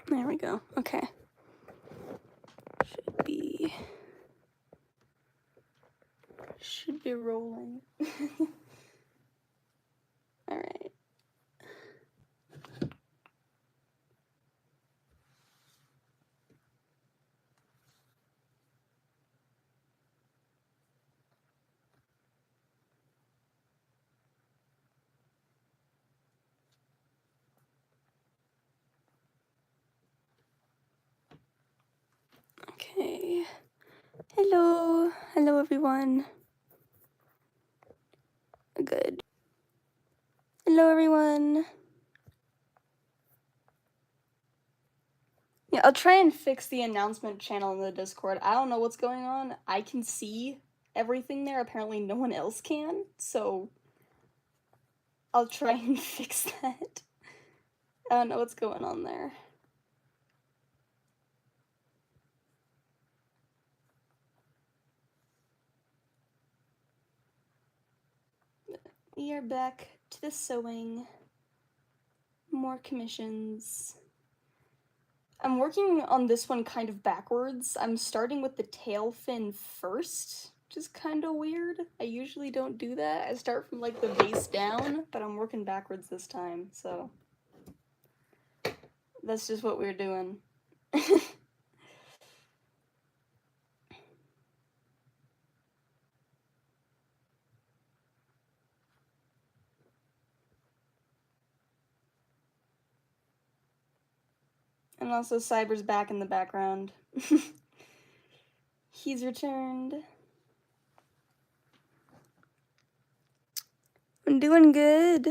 There we go. Okay. Should be rolling. All right. Okay. Hello. Hello, everyone. Good. Hello, everyone. Yeah, I'll try and fix the announcement channel in the Discord. I don't know what's going on. I can see everything there. Apparently no one else can, so I'll try and fix that. I don't know what's going on there. We are back to the sewing. More commissions. I'm working on this one kind of backwards. I'm starting with the tail fin first, which is kind of weird. I usually don't do that. I start from like the base down, but I'm working backwards this time, so that's just what we're doing. And also Cyber's back in the background. He's returned. I'm doing good.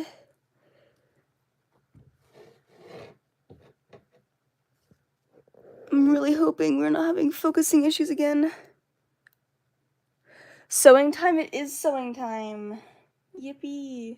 I'm really hoping we're not having focusing issues again. Sewing time? It is sewing time. Yippee.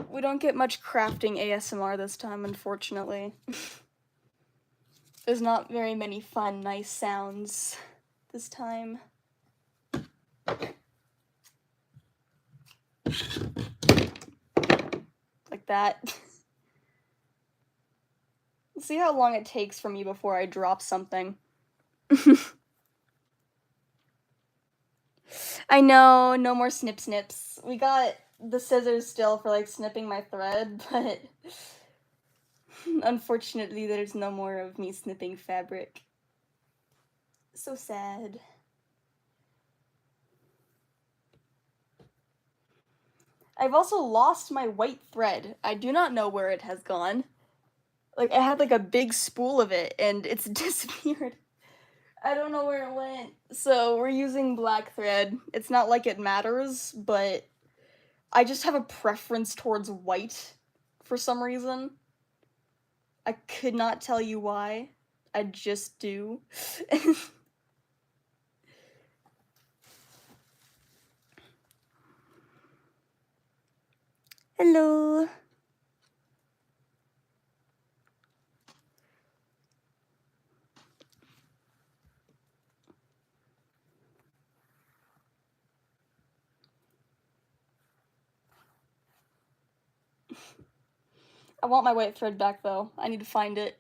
We don't get much crafting ASMR this time, unfortunately. There's not very many fun, nice sounds this time. Like that. Let's see how long it takes for me before I drop something. I know, no more snip snips. We got the scissors still for like snipping my thread, but unfortunately there's no more of me snipping fabric. So sad. I've also lost my white thread. I do not know where it has gone. Like, I had like a big spool of it and it's disappeared. I don't know where it went. So we're using black thread. It's not like it matters, but I just have a preference towards white for some reason. I could not tell you why. I just do. Hello. I want my white thread back though. I need to find it.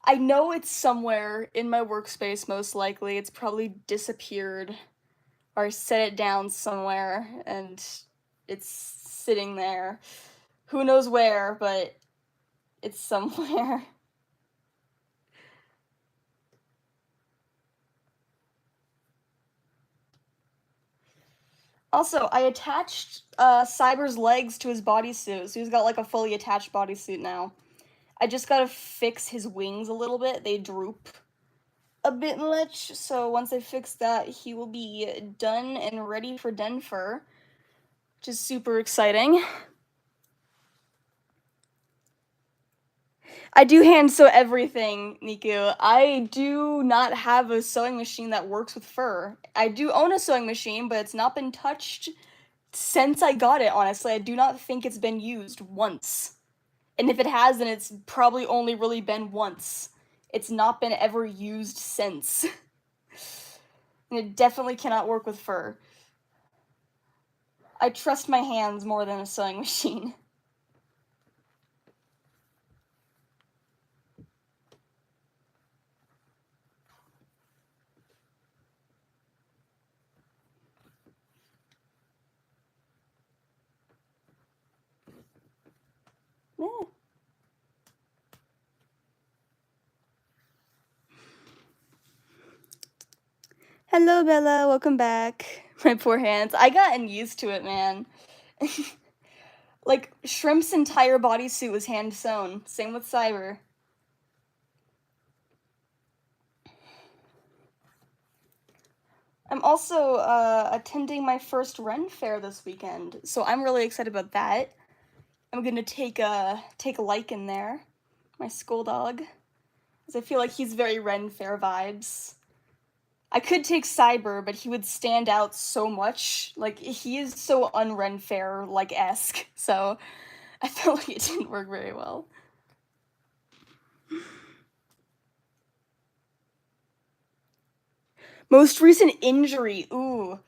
I know it's somewhere in my workspace, most likely. It's probably disappeared. Or I set it down somewhere, and it's sitting there. Who knows where, but it's somewhere. Also, I attached Cyber's legs to his bodysuit, so he's got like a fully attached bodysuit now. I just gotta fix his wings a little bit. They droop a bit much, so once I fix that, he will be done and ready for Denver, which is super exciting. I do hand sew everything, Niku. I do not have a sewing machine that works with fur. I do own a sewing machine, but it's not been touched since I got it, honestly. I do not think it's been used once. And if it has, then it's probably only really been once. It's not been ever used since. And it definitely cannot work with fur. I trust my hands more than a sewing machine. Eh. Hello, Bella. Welcome back. My poor hands. I gotten used to it, man. Like, Shrimp's entire bodysuit was hand sewn. Same with Cyber. I'm also attending my first Ren Fair this weekend, so I'm really excited about that. I'm gonna take a like in there, my school dog, because I feel like he's very Ren Fair vibes. I could take Cyber, but he would stand out so much. Like, he is so un-Ren Fair like esque, so I felt like it didn't work very well. Most recent injury, ooh.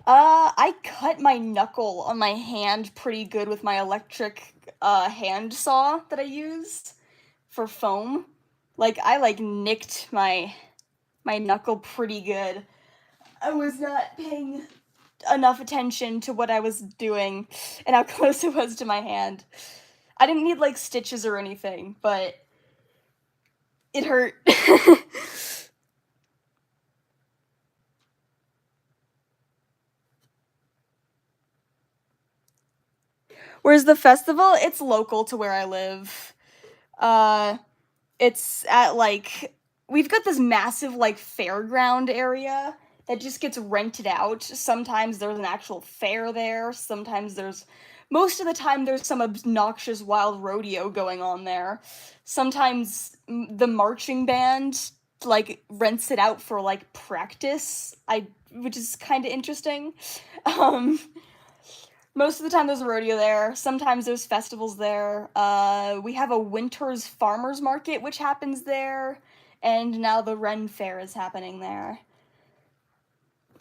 I cut my knuckle on my hand pretty good with my electric hand saw that I used for foam. Like, I nicked my knuckle pretty good. I was not paying enough attention to what I was doing and how close it was to my hand. I didn't need like stitches or anything, but it hurt. Where's the festival? It's local to where I live. It's at like, we've got this massive like fairground area that just gets rented out. Sometimes there's an actual fair there. Most of the time there's some obnoxious wild rodeo going on there. Sometimes the marching band like rents it out for like practice. Which is kind of interesting. Um, Most of the time there's a rodeo there. Sometimes there's festivals there. We have a winter's farmers market which happens there, and now the Ren Fair is happening there.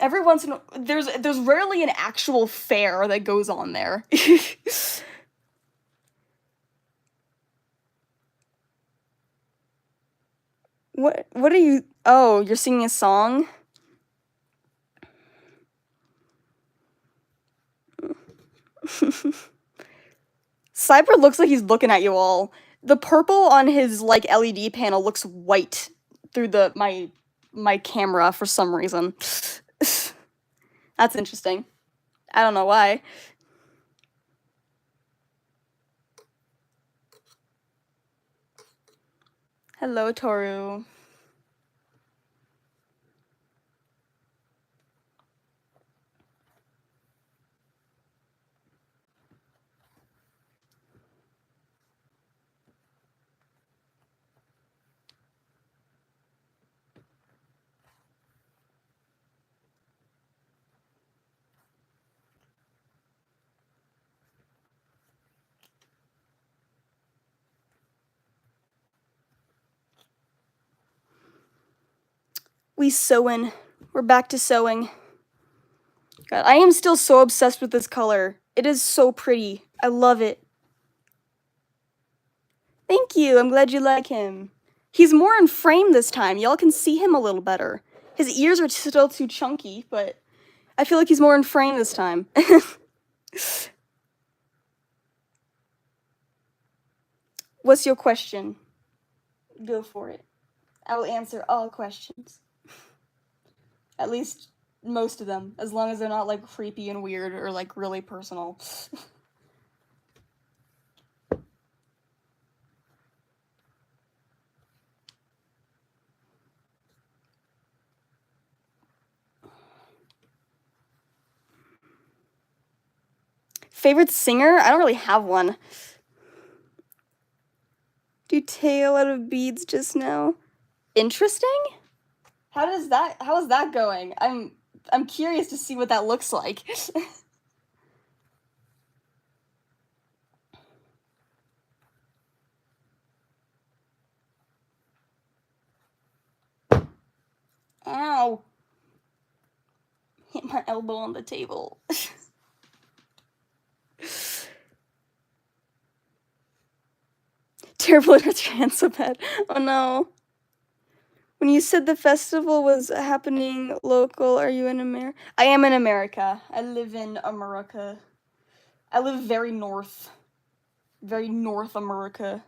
Every once in there's rarely an actual fair that goes on there. What are you? Oh, you're singing a song? Cyber looks like he's looking at you all. The purple on his like LED panel looks white through my camera for some reason. That's interesting. I don't know why. Hello, Toru. We sewing. We're back to sewing. God, I am still so obsessed with this color. It is so pretty. I love it. Thank you. I'm glad you like him. He's more in frame this time. Y'all can see him a little better. His ears are still too chunky, but I feel like he's more in frame this time. What's your question? Go for it. I will answer all questions. At least most of them, as long as they're not like creepy and weird or like really personal. Favorite singer? I don't really have one. Do tail out of beads just now. Interesting? How is that going? I'm curious to see what that looks like. my elbow on the table. Terrible hands so bad. Oh no. When you said the festival was happening local, are you in America? I am in America. I live in America. I live very north. Very North America.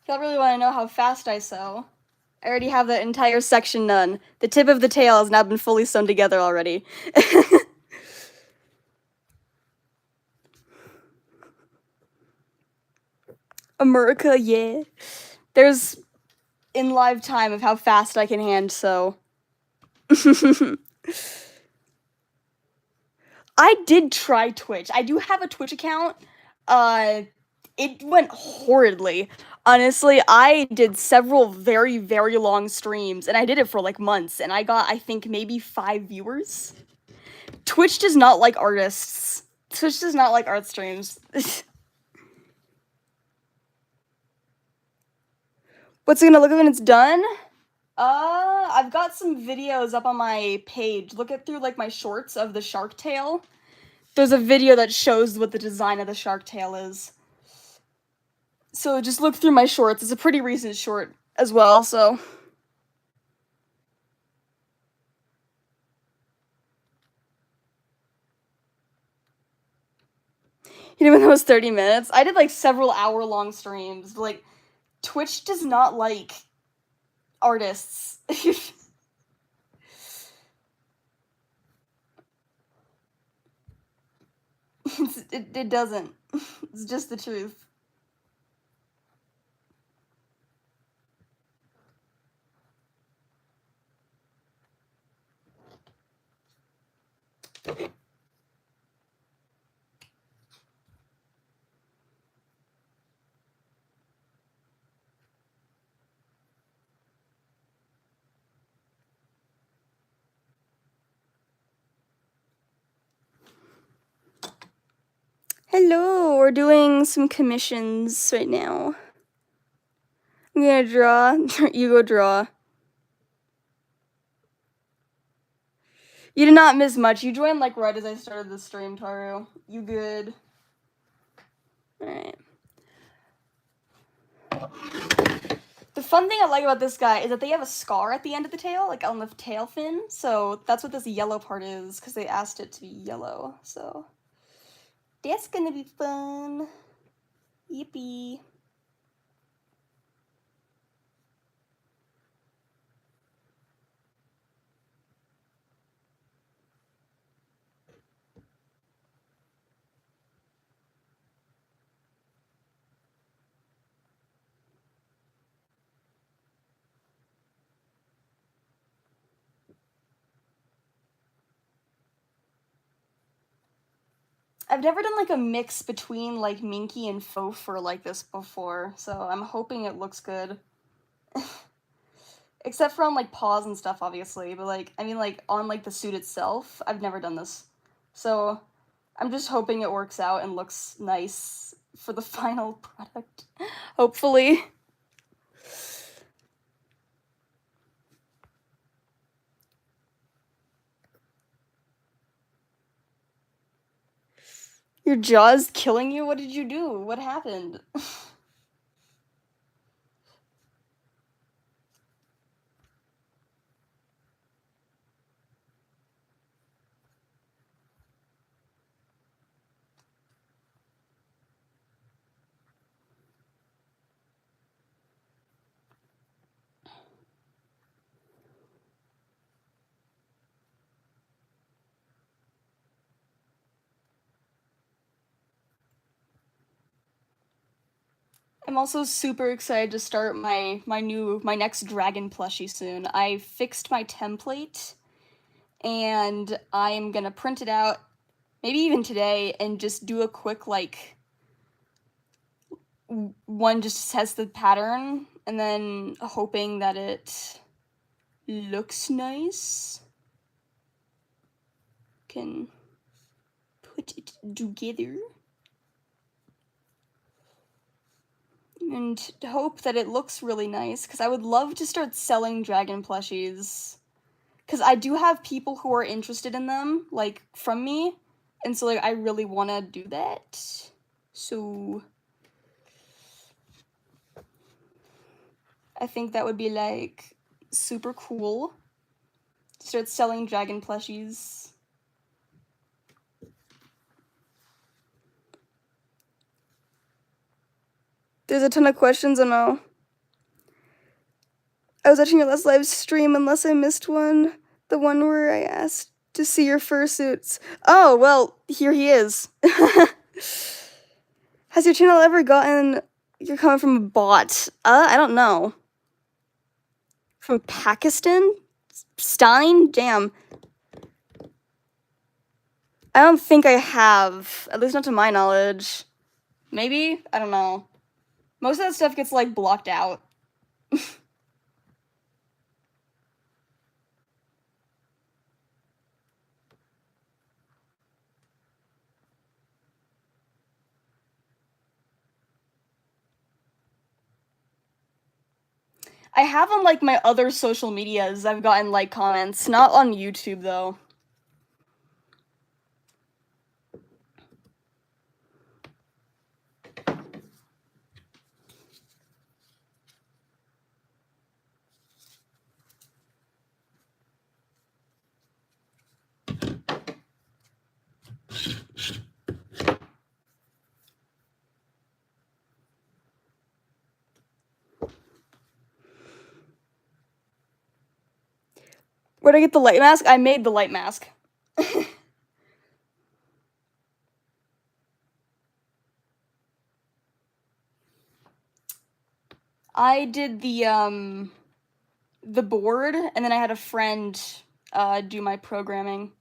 If y'all really want to know how fast I sew, I already have the entire section done. The tip of the tail has now been fully sewn together already. America, yeah. There's in live time of how fast I can hand sew. I did try Twitch. I do have a Twitch account. It went horridly. Honestly, I did several very, very long streams, and I did it for like months, and I got, I think, maybe 5 viewers. Twitch does not like artists. Twitch does not like art streams. What's it gonna look like when it's done? I've got some videos up on my page. Look at through like my shorts of the shark tail. There's a video that shows what the design of the shark tail is. So just look through my shorts. It's a pretty recent short as well, so. Even though it was 30 minutes, I did like several hour-long streams. Like, Twitch does not like artists. It doesn't. It's just the truth. Hello, we're doing some commissions right now. I'm gonna draw. You go draw. You did not miss much. You joined like right as I started the stream, Taru. You good. Alright. The fun thing I like about this guy is that they have a scar at the end of the tail, like on the tail fin. So that's what this yellow part is, because they asked it to be yellow. So that's gonna be fun. Yippee. I've never done like a mix between like minky and faux fur like this before, so I'm hoping it looks good. Except for on like paws and stuff, obviously, but like, I mean like on like the suit itself, I've never done this. So I'm just hoping it works out and looks nice for the final product. Hopefully. Your jaw's killing you? What did you do? What happened? I'm also super excited to start my next dragon plushie soon. I fixed my template and I'm gonna print it out, maybe even today, and just do a quick like one just says the pattern and then hoping that it looks nice. Can put it together and hope that it looks really nice, because I would love to start selling dragon plushies, because I do have people who are interested in them, like, from me, and so, like, I really want to do that. So I think that would be, like, super cool to start selling dragon plushies. There's a ton of questions, I know. I was watching your last live stream, unless I missed one. The one where I asked to see your fursuits. Oh, well, here he is. Has your channel ever gotten... You're coming from a bot. I don't know. From Pakistan? Stein? Damn. I don't think I have. At least not to my knowledge. Maybe? I don't know. Most of that stuff gets, like, blocked out. I have on, like, my other social medias, I've gotten, like, comments. Not on YouTube, though. Where'd I get the light mask? I made the light mask. I did the board, and then I had a friend, do my programming.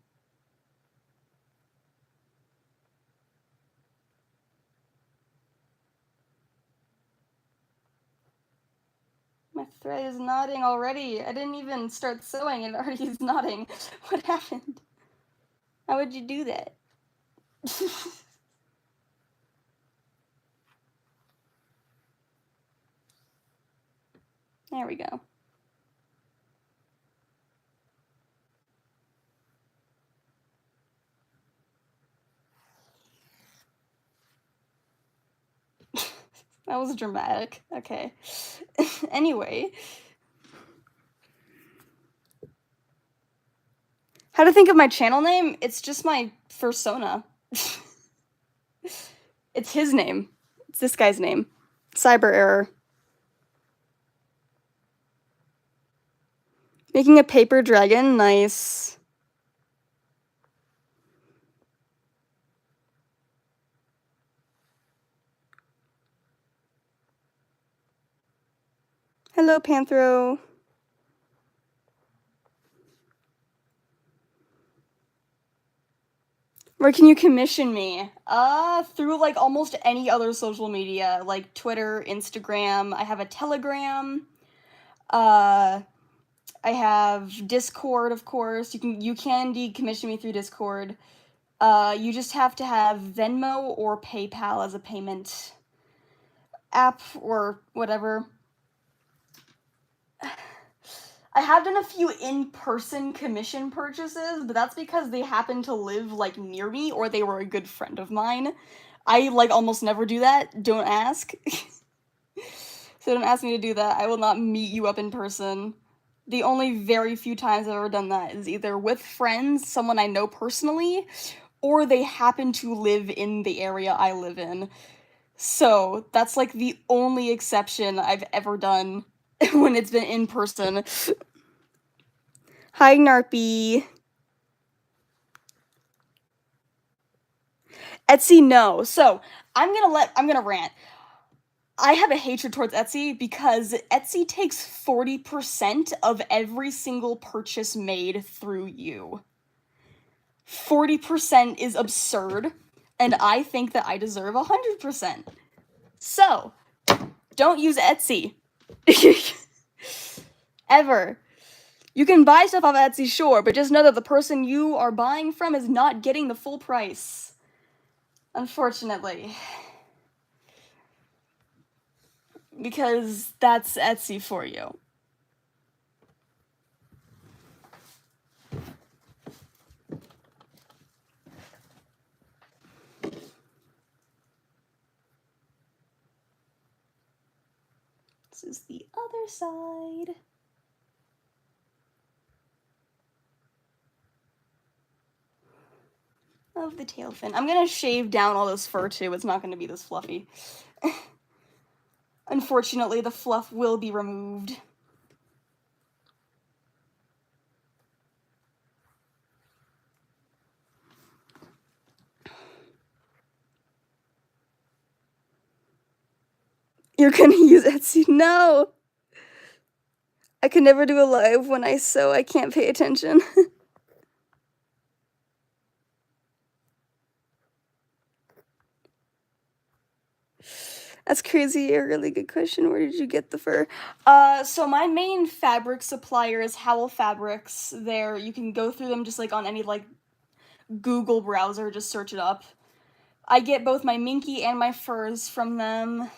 My thread is nodding already. I didn't even start sewing and it already is nodding. What happened? How would you do that? There we go. That was dramatic. Okay. Anyway. How to think of my channel name? It's just my persona. It's his name. It's this guy's name. CyberError. Making a paper dragon? Nice. Hello, Panthro. Where can you commission me? Through, like, almost any other social media, like Twitter, Instagram. I have a Telegram. I have Discord, of course. You can decommission me through Discord. You just have to have Venmo or PayPal as a payment app or whatever. I have done a few in-person commission purchases, but that's because they happen to live, like, near me, or they were a good friend of mine. I, like, almost never do that. Don't ask. So don't ask me to do that. I will not meet you up in person. The only very few times I've ever done that is either with friends, someone I know personally, or they happen to live in the area I live in. So that's, like, the only exception I've ever done when it's been in person. Hi, Narpy. Etsy, no. So, I'm gonna rant. I have a hatred towards Etsy because Etsy takes 40% of every single purchase made through you. 40% is absurd, and I think that I deserve 100%. So, don't use Etsy. Ever. You can buy stuff off Etsy, sure, but just know that the person you are buying from is not getting the full price. Unfortunately. Because that's Etsy for you. This is the other side. Of the tail fin. I'm gonna shave down all this fur too. It's not gonna be this fluffy. Unfortunately, the fluff will be removed. You're gonna use Etsy? No! I could never do a live when I sew. I can't pay attention. That's crazy. A really good question. Where did you get the fur? So my main fabric supplier is Howl Fabrics. There, you can go through them just like on any like Google browser. Just search it up. I get both my minky and my furs from them.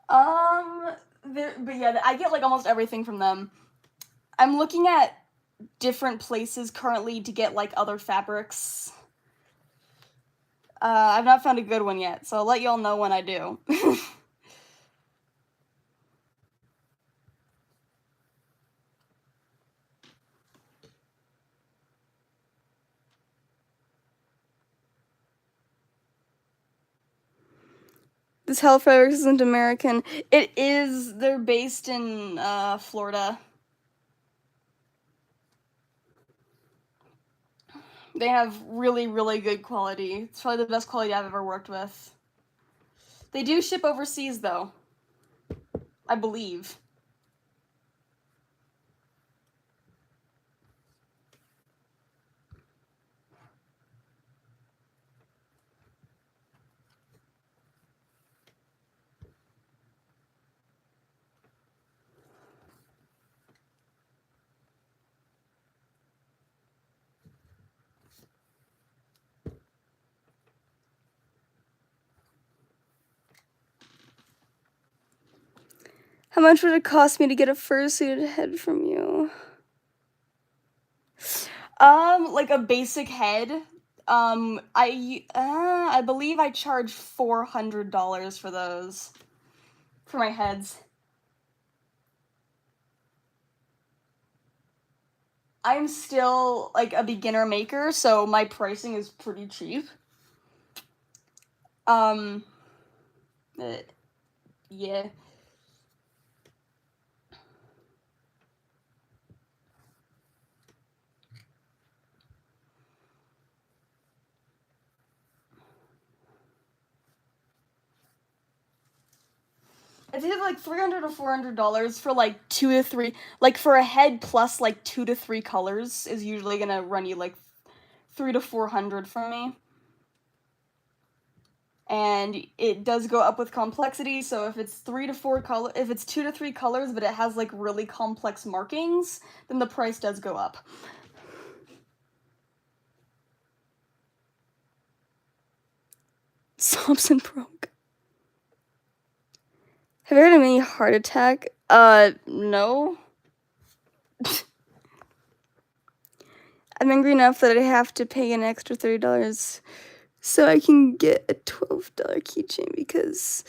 But yeah, I get like almost everything from them. I'm looking at different places currently to get like other fabrics. I've not found a good one yet, so I'll let y'all know when I do. This Hell Fabrics isn't American. It is. They're based in Florida. They have really, really good quality. It's probably the best quality I've ever worked with. They do ship overseas, though. I believe. How much would it cost me to get a fursuit head from you? Like a basic head. I believe I charge $400 for those. For my heads. I'm still, like, a beginner maker, so my pricing is pretty cheap. Yeah. It's either like $300 or $400 for like 2 to 3, like for a head plus like 2 to 3 colors is usually gonna run you like 300 to 400 from me. And it does go up with complexity, so if it's 3 to 4 color, if it's 2 to 3 colors but it has like really complex markings, then the price does go up. Thompson broke. Have you heard of any heart attack? No. I'm angry enough that I have to pay an extra $30 so I can get a $12 keychain because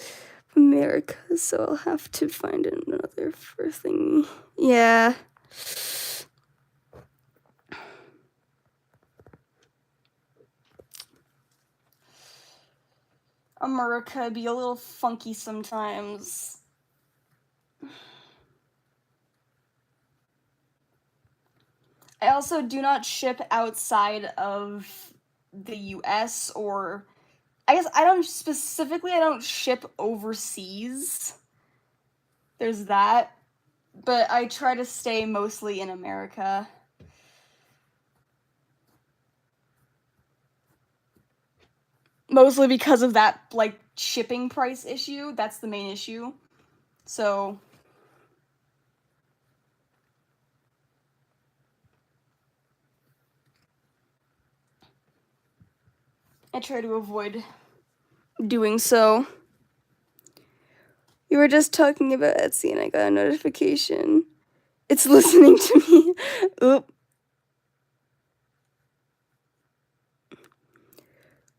of America, so I'll have to find another for thingy. Yeah. America be a little funky sometimes. I also do not ship outside of the US or I guess I don't ship overseas. There's that. But I try to stay mostly in America. Mostly because of that, like, shipping price issue. That's the main issue. So I try to avoid doing so. You were just talking about Etsy and I got a notification. It's listening to me. Oop.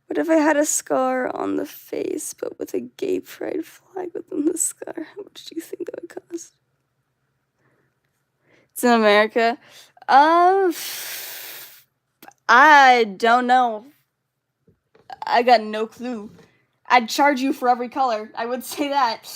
What if I had a scar on the face, but with a gay pride flag within the scar? How much do you think that would cost? It's in America. I don't know. I got no clue. I'd charge you for every color. I would say that.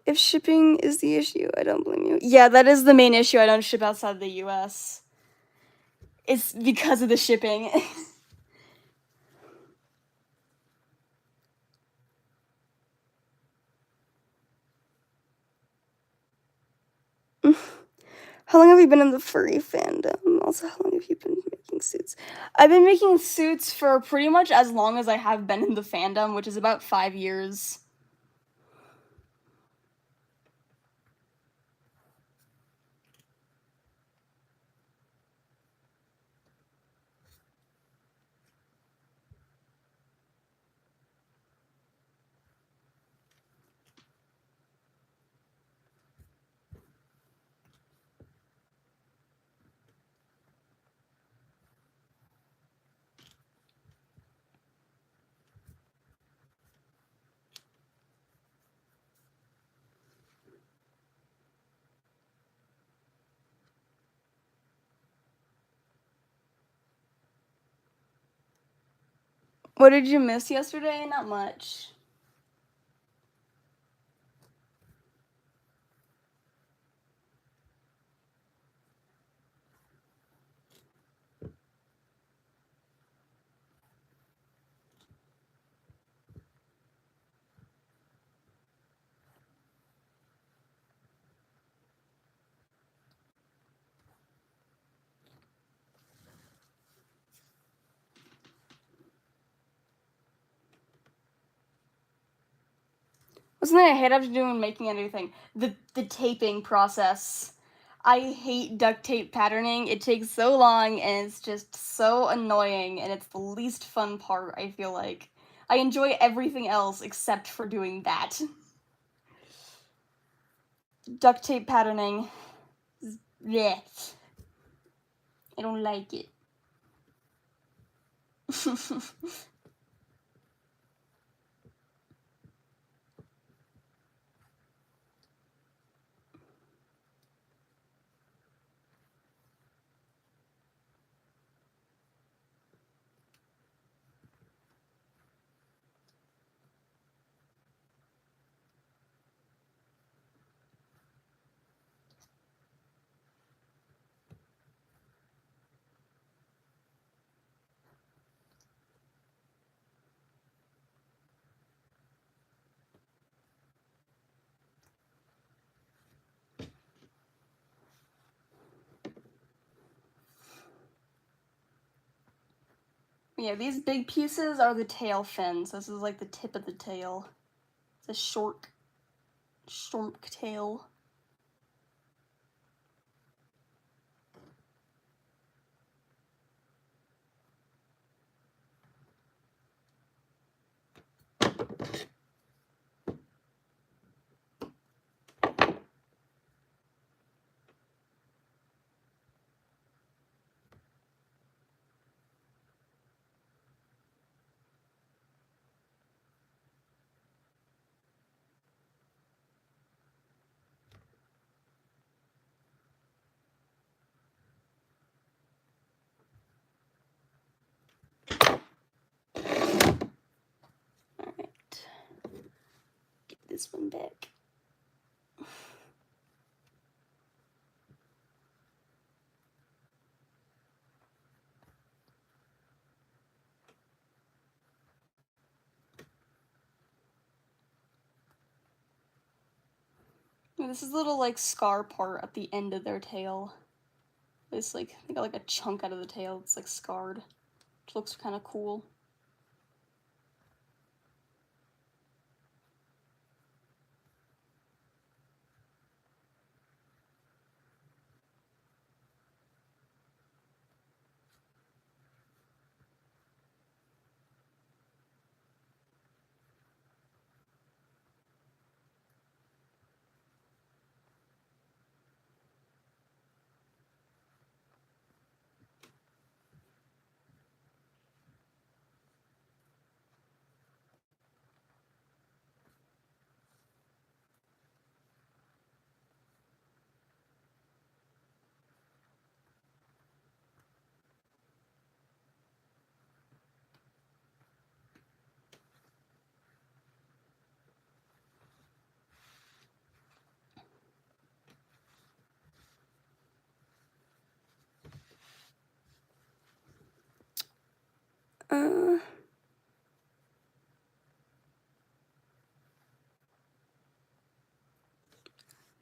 If shipping is the issue, I don't blame you. Yeah, that is the main issue. I don't ship outside the US. It's because of the shipping. How long have you been in the furry fandom? Also, how long have you been making suits? I've been making suits for pretty much as long as I have been in the fandom, which is about 5 years. What did you miss yesterday? Not much. What's something I hate after doing making anything? The taping process. I hate duct tape patterning. It takes so long and it's just so annoying and it's the least fun part, I feel like. I enjoy everything else except for doing that. Duct tape patterning. Yeah. I don't like it. Yeah, these big pieces are the tail fins. This is like the tip of the tail. It's a short tail. this one back. This is a little like scar part at the end of their tail. It's like they got like a chunk out of the tail. It's like scarred, which looks kind of cool.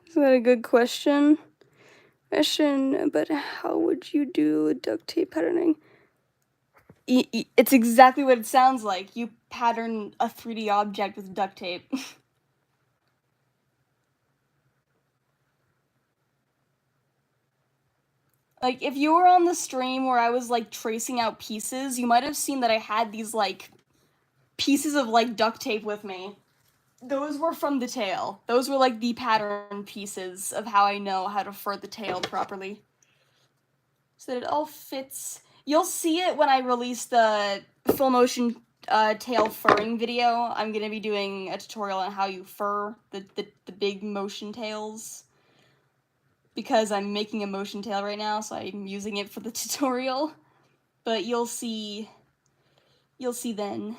Is that a good question? But how would you do duct tape patterning? It's exactly what it sounds like. You pattern a 3D object with duct tape. Like, if you were on the stream where I was, like, tracing out pieces, you might have seen that I had these, like, pieces of, like, duct tape with me. Those were from the tail. Those were, like, the pattern pieces of how I know how to fur the tail properly. So that it all fits. You'll see it when I release the full motion tail furring video. I'm gonna be doing a tutorial on how you fur the big motion tails. Because I'm making a motion tail right now, so I'm using it for the tutorial. But you'll see then.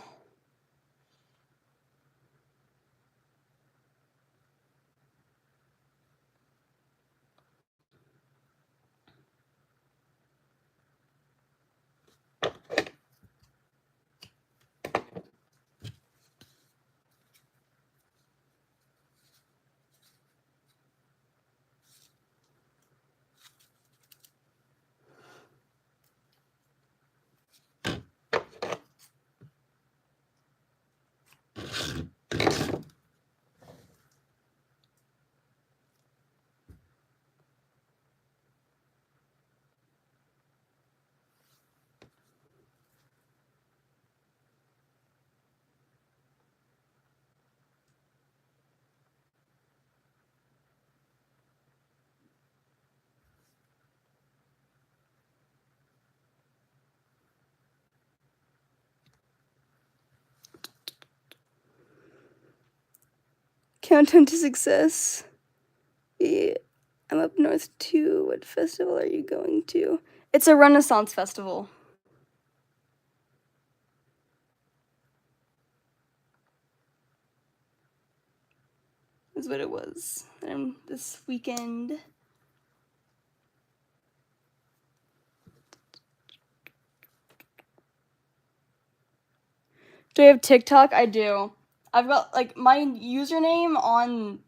Countdown to success. Yeah, I'm up north too. What festival are you going to? It's a Renaissance festival. Is what it was. This weekend. Do I have TikTok? I do. I've got like my username on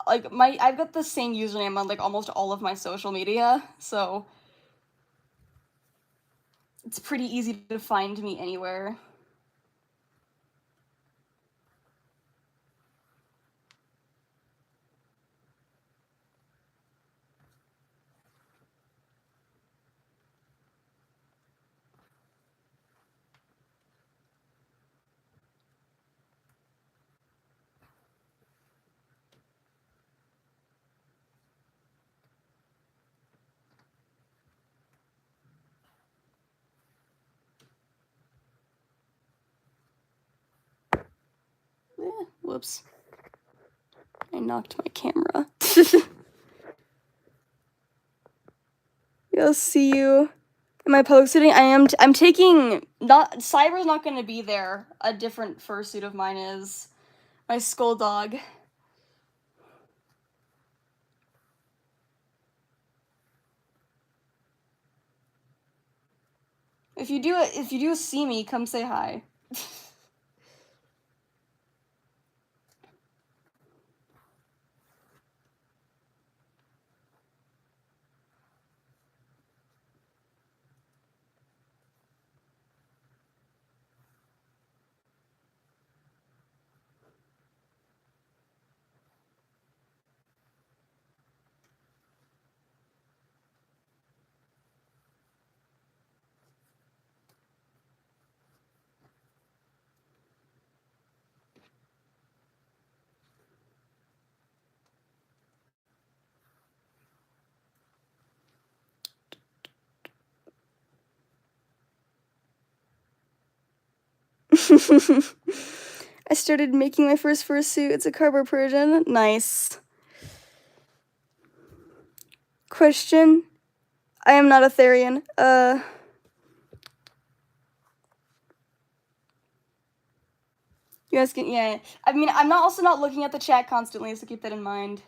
I've got the same username on like almost all of my social media, so it's pretty easy to find me anywhere. Whoops. I knocked my camera. I'll see you in my public sitting. I'm taking, Cyber's not gonna be there. A different fursuit of mine is. My skull dog. If you do see me, come say hi. I started making my first fursuit. It's a cardboard Persian. Nice. Question. I am not a Therian. You asking? Yeah. I mean, I'm not also not looking at the chat constantly, so keep that in mind.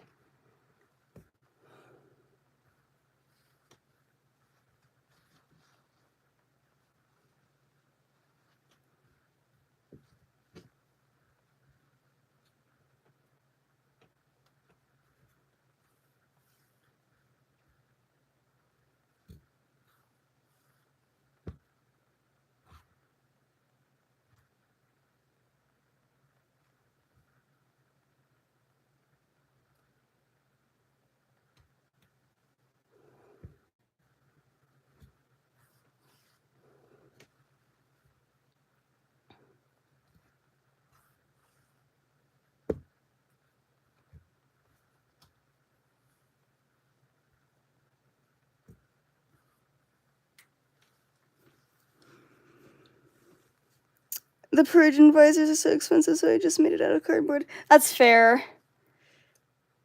The Persian visors are so expensive, so I just made it out of cardboard. That's fair.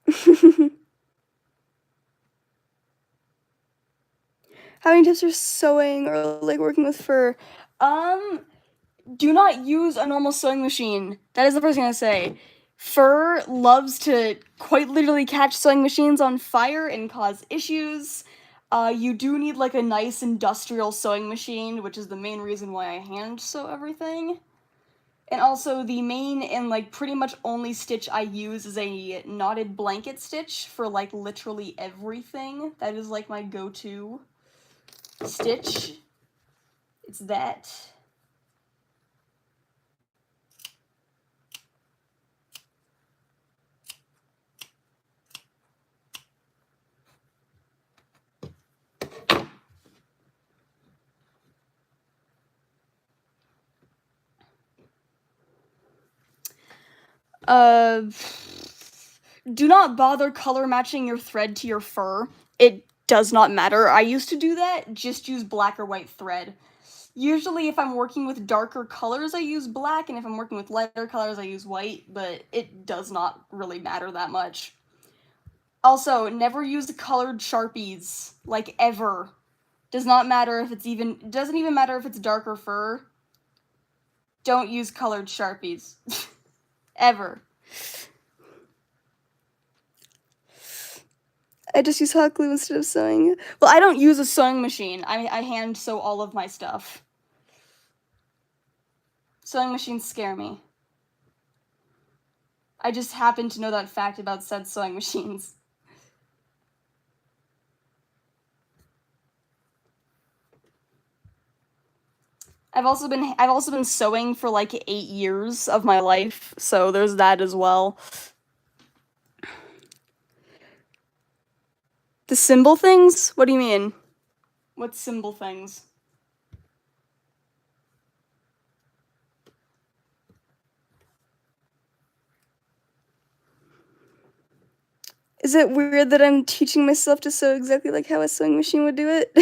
How many tips are sewing or like working with fur? Do not use a normal sewing machine. That is the first thing I say. Fur loves to quite literally catch sewing machines on fire and cause issues. You do need like a nice industrial sewing machine, which is the main reason why I hand sew everything. And also the main and like pretty much only stitch I use is a knotted blanket stitch for like literally everything. That is like my go-to stitch. It's that. Uh, do not bother color matching your thread to your fur. It does not matter. I used to do that. Just use black or white thread. Usually if I'm working with darker colors, I use black, and if I'm working with lighter colors, I use white, but it does not really matter that much. Also, never use colored Sharpies, like, ever. Does not matter if it's even, doesn't even matter if it's darker fur. Don't use colored Sharpies. Ever. I just use hot glue instead of sewing. Well, I don't use a sewing machine. I hand sew all of my stuff. Sewing machines scare me. I just happen to know that fact about said sewing machines. I've also been sewing for like 8 years of my life, so there's that as well. The symbol things? What do you mean? What symbol things? Is it weird that I'm teaching myself to sew exactly like how a sewing machine would do it?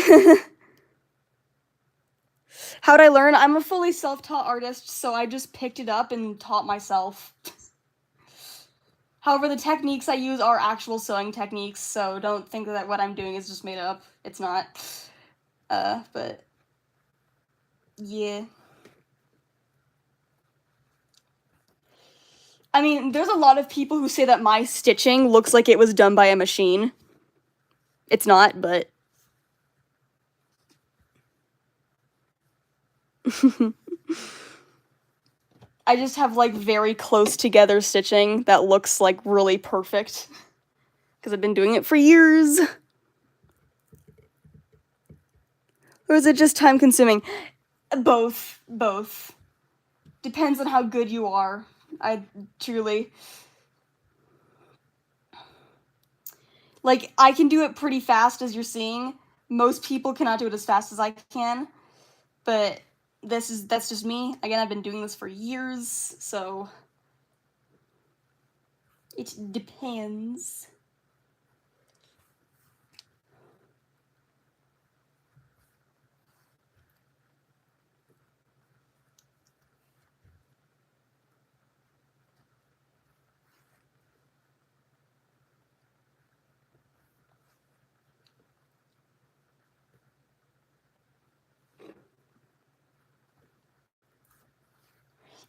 How'd I learn? I'm a fully self-taught artist, so I just picked it up and taught myself. However, the techniques I use are actual sewing techniques, so don't think that what I'm doing is just made up. It's not. But yeah. I mean, there's a lot of people who say that my stitching looks like it was done by a machine. It's not, but... I just have, like, very close together stitching that looks, like, really perfect. Because I've been doing it for years. Or is it just time consuming? Both. Both. Depends on how good you are. I truly... Like, I can do it pretty fast, as you're seeing. Most people cannot do it as fast as I can. But that's just me. Again, I've been doing this for years, so... It depends.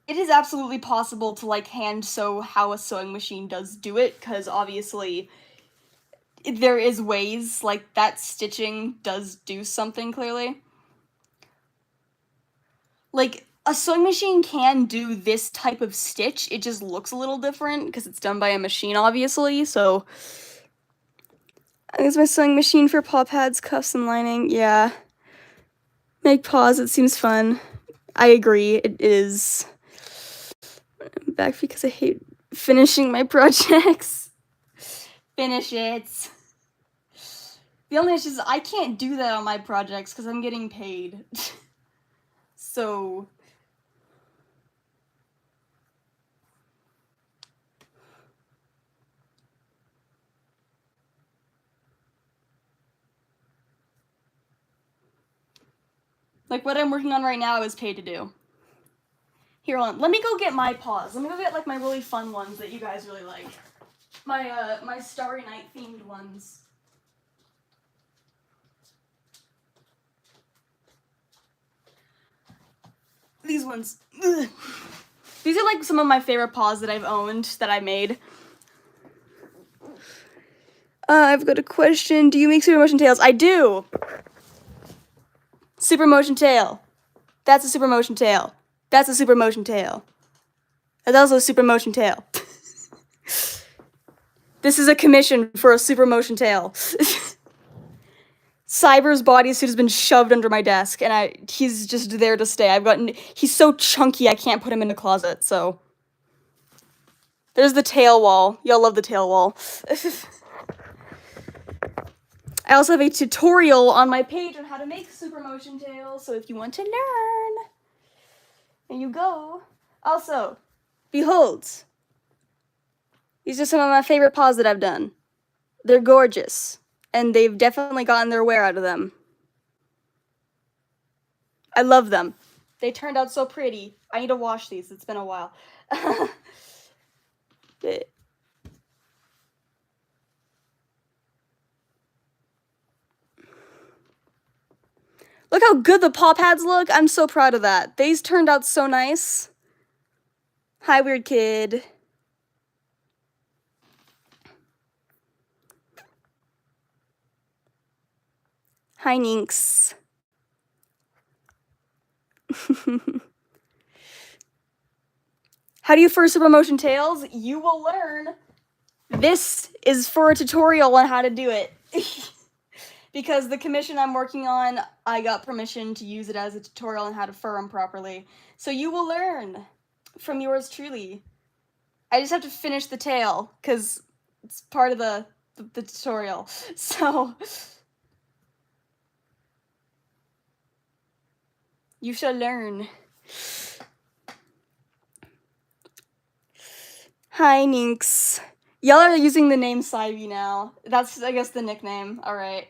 It is absolutely possible to, like, hand sew how a sewing machine does do it, because obviously there is ways, like, that stitching does do something, clearly. Like, a sewing machine can do this type of stitch, it just looks a little different, because it's done by a machine, obviously, so... I use my sewing machine for paw pads, cuffs, and lining, yeah. Make paws, it seems fun. I agree, it is... I'm back because I hate finishing my projects. Finish it. The only issue is I can't do that on my projects because I'm getting paid. So... Like, what I'm working on right now is paid to do. Here, hold on. Let me go get my paws. Let me go get, like, my really fun ones that you guys really like. My Starry Night themed ones. These ones. Ugh. These are, like, some of my favorite paws that I've owned, that I made. I've got a question. Do you make super motion tails? I do! Super motion tail. That's a super motion tail. That's a super motion tail. That's also a super motion tail. This is a commission for a super motion tail. Cyber's bodysuit has been shoved under my desk, and he's just there to stay. He's so chunky I can't put him in a closet, so. There's the tail wall. Y'all love the tail wall. I also have a tutorial on my page on how to make super motion tails, so if you want to learn, there you go. Also, behold, these are some of my favorite paws that I've done. They're gorgeous, and they've definitely gotten their wear out of them. I love them. They turned out so pretty. I need to wash these. It's been a while. Look how good the paw pads look. I'm so proud of that. These turned out so nice. Hi, weird kid. Hi, Ninx. How do you first super motion tails? You will learn. This is for a tutorial on how to do it. Because the commission I'm working on, I got permission to use it as a tutorial on how to fur them properly. So you will learn from yours truly. I just have to finish the tail, because it's part of the tutorial. So... you shall learn. Hi, Ninx. Y'all are using the name Cybe now. That's, I guess, the nickname. Alright.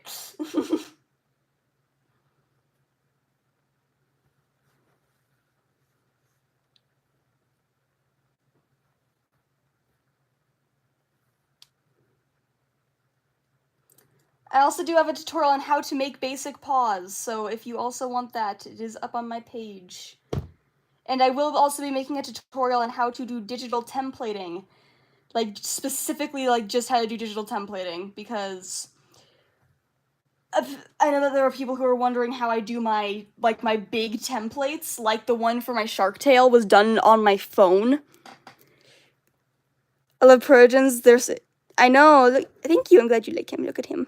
I also do have a tutorial on how to make basic paws, so if you also want that, it is up on my page. And I will also be making a tutorial on how to do digital templating. Like, specifically, like, just how to do digital templating, because I know that there are people who are wondering how I do my big templates, like the one for my Shark Tale was done on my phone. I love Persians. I know. Look, thank you. I'm glad you like him. Look at him.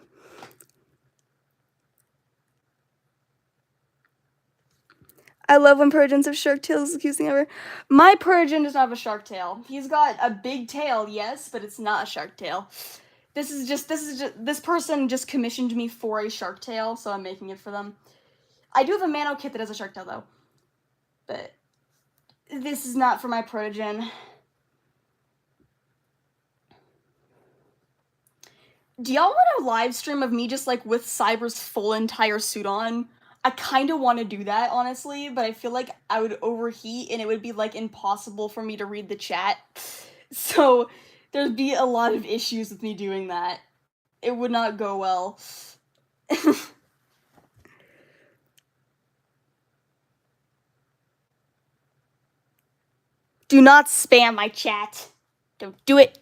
I love when Persians have shark tails. The cutest thing ever. My Persian does not have a shark tail. He's got a big tail, yes, but it's not a shark tail. This person just commissioned me for a shark tail, so I'm making it for them. I do have a Mano kit that has a shark tail though, but this is not for my Persian. Do y'all want a live stream of me just like with Cyber's full entire suit on? I kind of want to do that, honestly, but I feel like I would overheat and it would be like impossible for me to read the chat. So there'd be a lot of issues with me doing that. It would not go well. Do not spam my chat. Don't do it.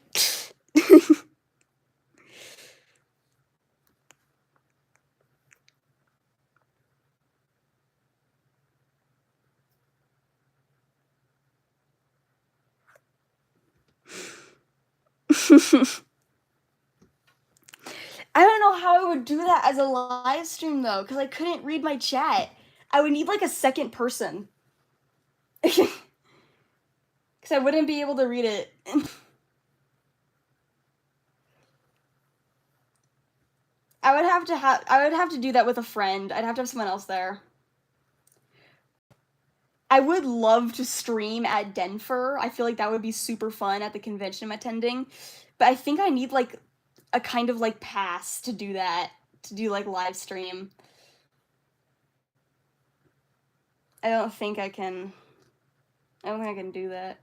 I don't know how I would do that as a live stream though, because I couldn't read my chat. I would need like a second person. Because I wouldn't be able to read it. I would have to do that with a friend. I'd have to have someone else there. I would love to stream at Denver. I feel like that would be super fun at the convention I'm attending. But I think I need like a kind of like pass to do that, to do like live stream. I don't think I can do that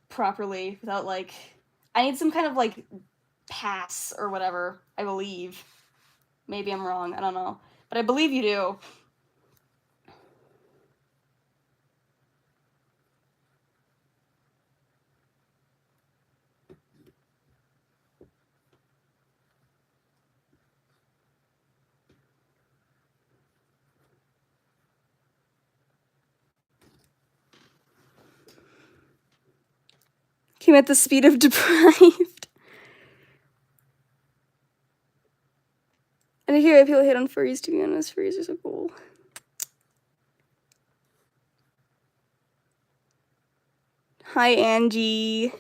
properly without like I need some kind of like pass or whatever, I believe. Maybe I'm wrong, I don't know. But I believe you do. Came at the speed of deprived. And I hear people hate on furries, to be honest. Furries are so cool. Hi, Angie.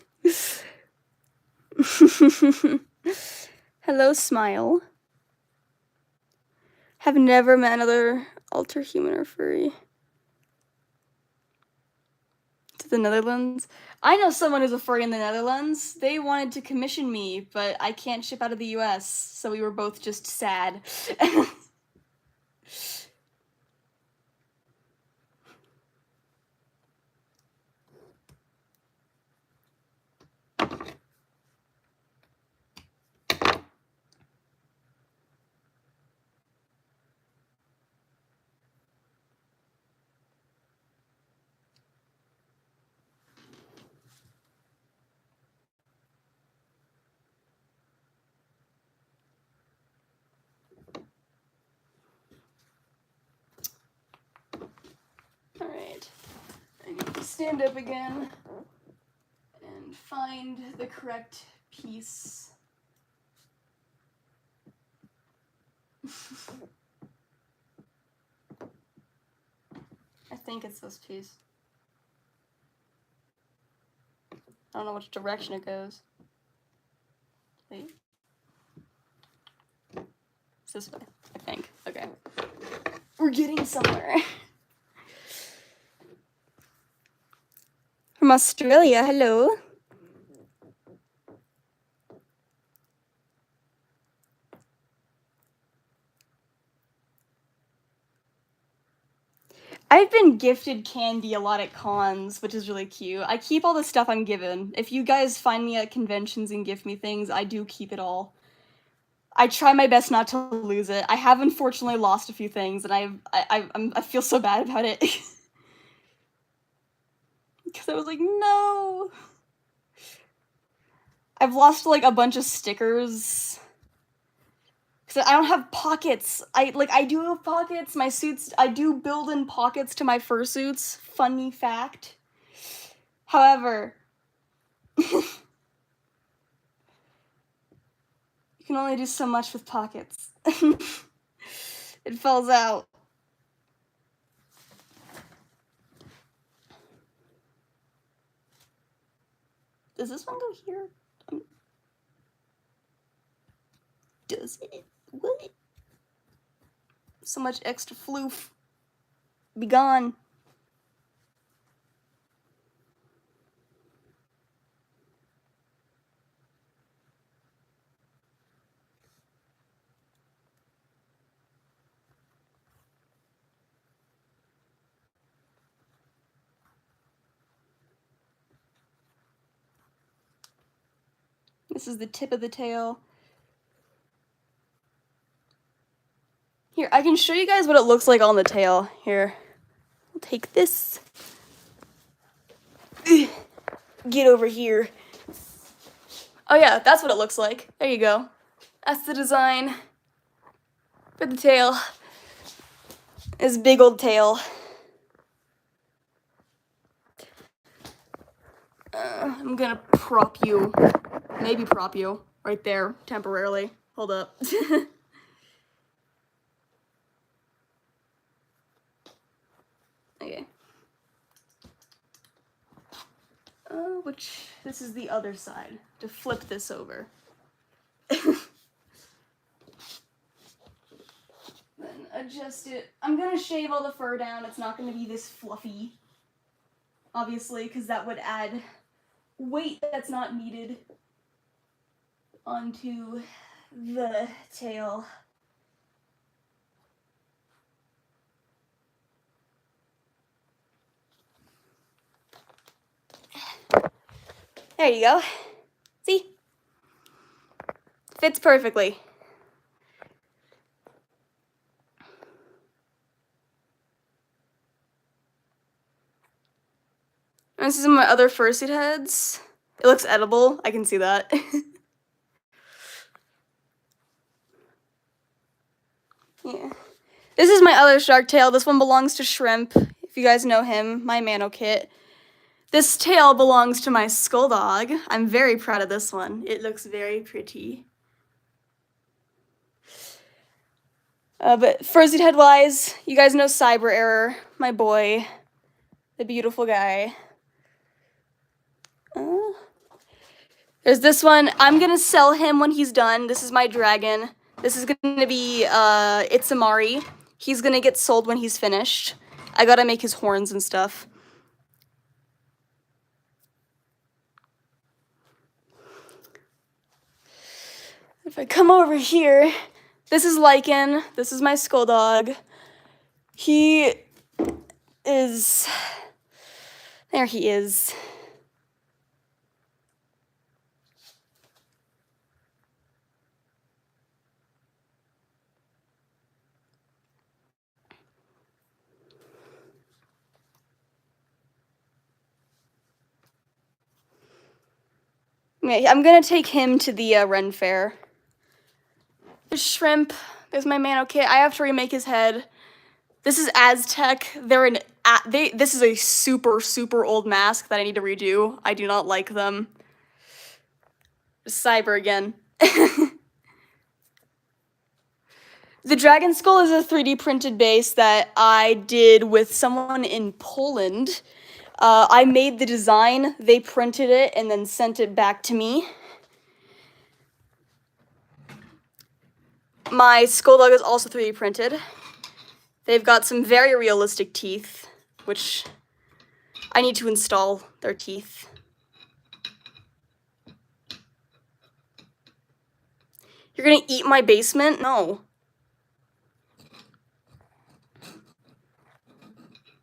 Hello, Smile. Have never met another alter human or furry. To the Netherlands? I know someone who's a furry in the Netherlands. They wanted to commission me, but I can't ship out of the US, so we were both just sad. Alright. I need to stand up again and find the correct piece. I think it's this piece. I don't know which direction it goes. Wait. It's this way, I think. Okay. We're getting somewhere. From Australia, hello. I've been gifted candy a lot at cons, which is really cute. I keep all the stuff I'm given. If you guys find me at conventions and gift me things, I do keep it all. I try my best not to lose it. I have unfortunately lost a few things, and I feel so bad about it. Because I was like, no. I've lost like a bunch of stickers. Because I don't have pockets. I do have pockets. My suits, I do build in pockets to my fursuits. Funny fact. However, you can only do so much with pockets. It falls out. Does this one go here? Does it? What? So much extra floof. Be gone. This is the tip of the tail. Here, I can show you guys what it looks like on the tail. Here, I'll take this. Get over here. Oh yeah, that's what it looks like. There you go. That's the design for the tail. This big old tail. I'm gonna prop you. Maybe prop you right there temporarily. Hold up. Okay. This is the other side. To flip this over. Then adjust it. I'm gonna shave all the fur down. It's not gonna be this fluffy. Obviously, because that would add weight that's not needed onto the tail. There you go. See? Fits perfectly. And this is my other fursuit heads. It looks edible. I can see that. Yeah. This is my other shark tail. This one belongs to Shrimp. If you guys know him, my Mano Kit. This tail belongs to my skull dog. I'm very proud of this one. It looks very pretty. But fursuit head wise, you guys know CyberError, my boy, the beautiful guy. There's this one. I'm gonna sell him when he's done. This is my dragon. This is gonna be Itsamari. He's gonna get sold when he's finished. I gotta make his horns and stuff. If I come over here, this is Lycan. This is my skull dog. He is... There he is. Yeah, I'm gonna take him to the Ren Fair. There's Shrimp. There's my Mano Kit. I have to remake his head. This is Aztec. This is a super, super old mask that I need to redo. I do not like them. Cyber again. The dragon skull is a 3D printed base that I did with someone in Poland. I made the design, they printed it, and then sent it back to me. My skull dog is also 3D printed. They've got some very realistic teeth, which I need to install their teeth. You're gonna eat my basement? No.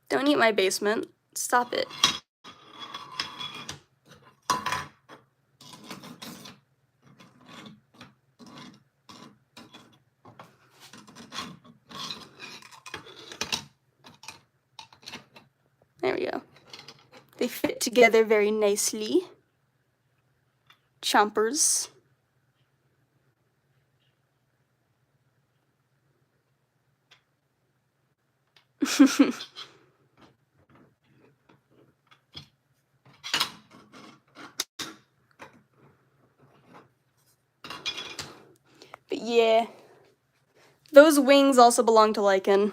Don't eat my basement. Stop it. There we go. They fit together very nicely. Chompers. But yeah. Those wings also belong to Lycan.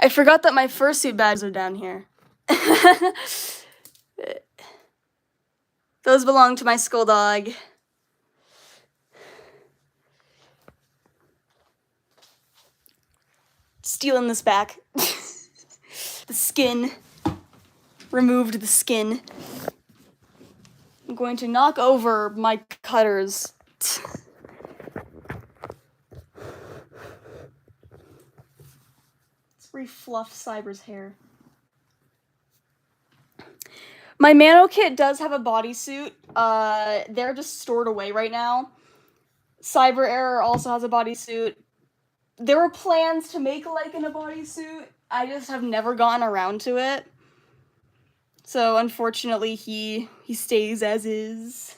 I forgot that my fursuit bags are down here. Those belong to my skull dog. Stealing this back. The skin. Removed the skin. I'm going to knock over my cutters. Let's refluff Cyber's hair. My Mano kit does have a bodysuit. They're just stored away right now. CyberError also has a bodysuit. There were plans to make Lycan a bodysuit. I just have never gotten around to it. So unfortunately, he stays as is.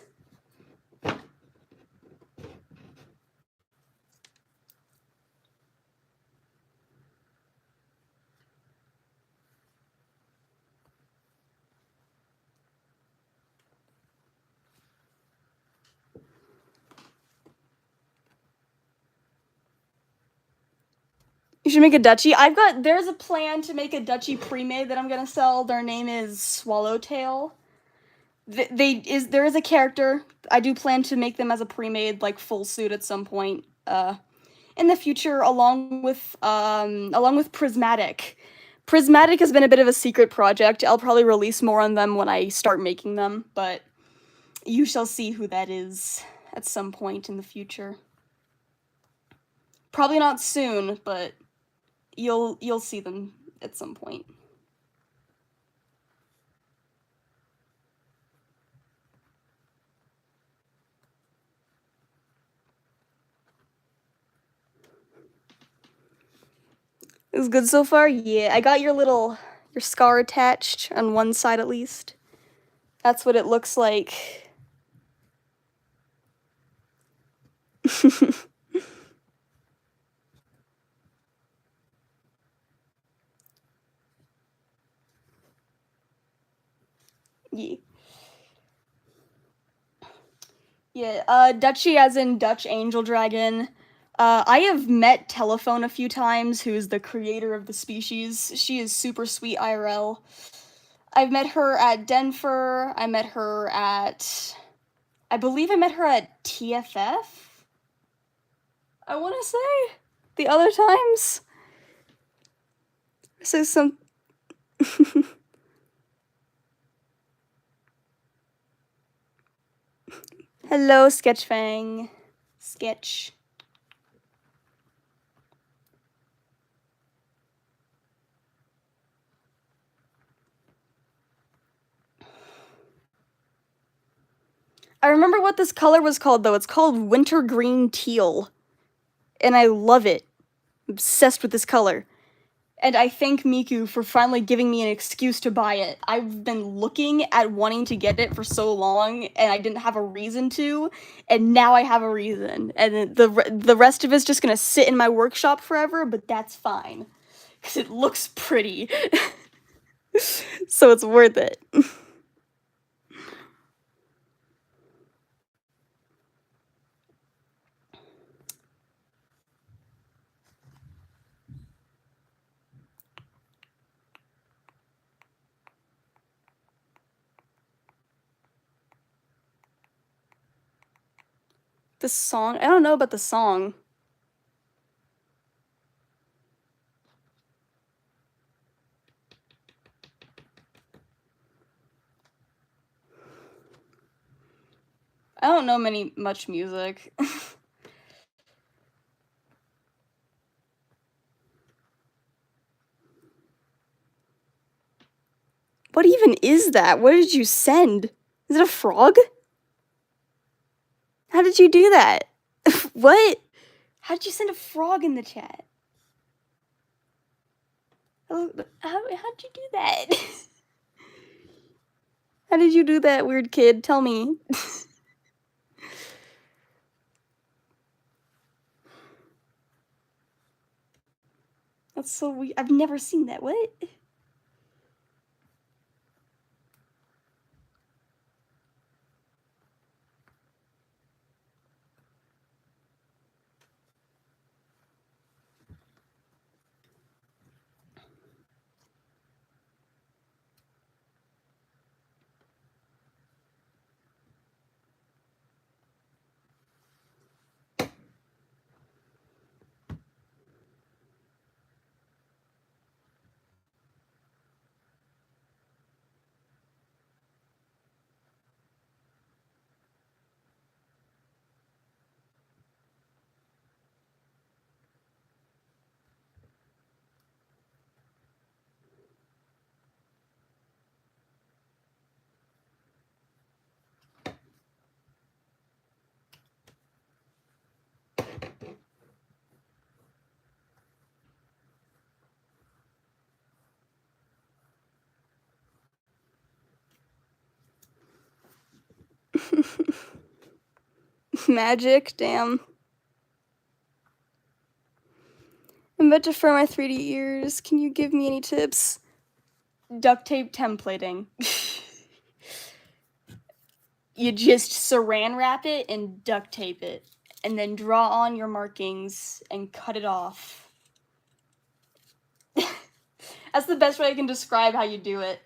You should make a duchy. There's a plan to make a duchy pre-made that I'm gonna sell. Their name is Swallowtail. There is a character. I do plan to make them as a pre-made, like, full suit at some point, in the future, along with Prismatic. Prismatic has been a bit of a secret project. I'll probably release more on them when I start making them, but you shall see who that is at some point in the future. Probably not soon, but you'll see them at some point. It was good so far? Yeah, I got your scar attached on one side at least. That's what it looks like. Yeah. Yeah, Duchy as in Dutch Angel Dragon. I have met Telephone a few times, who's the creator of the species. She is super sweet IRL. I've met her at Denver. I met her at... I believe I met her at TFF? I want to say? The other times? So some... Hello, Sketchfang. Sketch. I remember what this color was called, though. It's called Wintergreen Teal. And I love it. I'm obsessed with this color. And I thank Miku for finally giving me an excuse to buy it. I've been looking at wanting to get it for so long, and I didn't have a reason to, and now I have a reason. And the rest of it's just gonna sit in my workshop forever, but that's fine. Because it looks pretty. So it's worth it. The song? I don't know about the song. I don't know much music. What even is that? What did you send? Is it a frog? How did you do that? What? How did you send a frog in the chat? How'd you do that? How did you do that, weird kid? Tell me. That's so weird. I've never seen that. What? Magic, damn. I'm about to fur my 3D ears. Can you give me any tips? Duct tape templating. You just saran wrap it and duct tape it, and then draw on your markings and cut it off. That's the best way I can describe how you do it.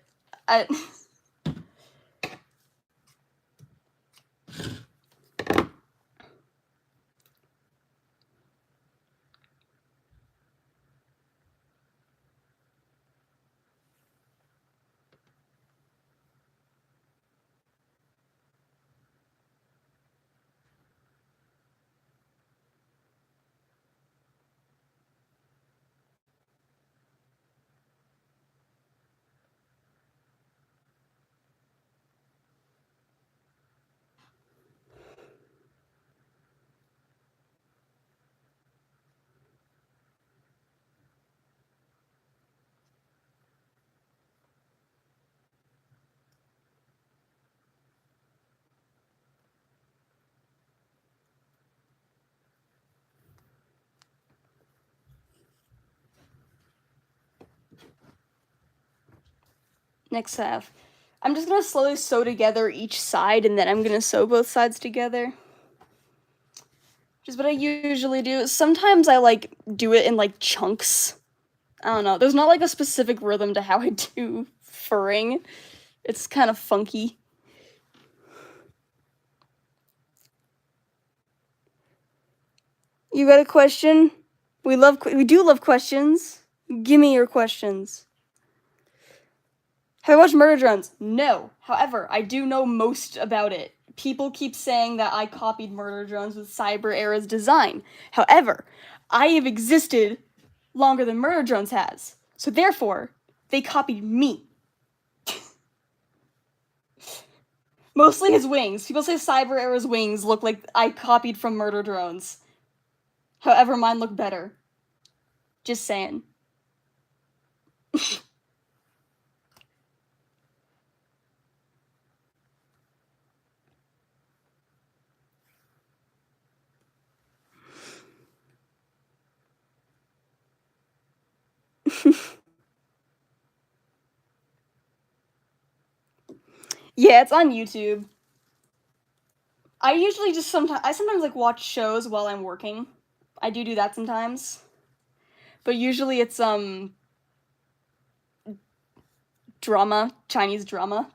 Next half. I'm just gonna slowly sew together each side, and then I'm gonna sew both sides together. Which is what I usually do. Sometimes I, like, do it in, like, chunks. I don't know. There's not, like, a specific rhythm to how I do furring. It's kind of funky. You got a question? We do love questions. Give me your questions. Have I watched Murder Drones? No. However, I do know most about it. People keep saying that I copied Murder Drones with CyberError's design. However, I have existed longer than Murder Drones has. So therefore, they copied me. Mostly his wings. People say CyberError's wings look like I copied from Murder Drones. However, mine look better. Just saying. Yeah, it's on YouTube. I usually just sometimes like watch shows while I'm working. I do that sometimes. But usually it's drama, Chinese drama.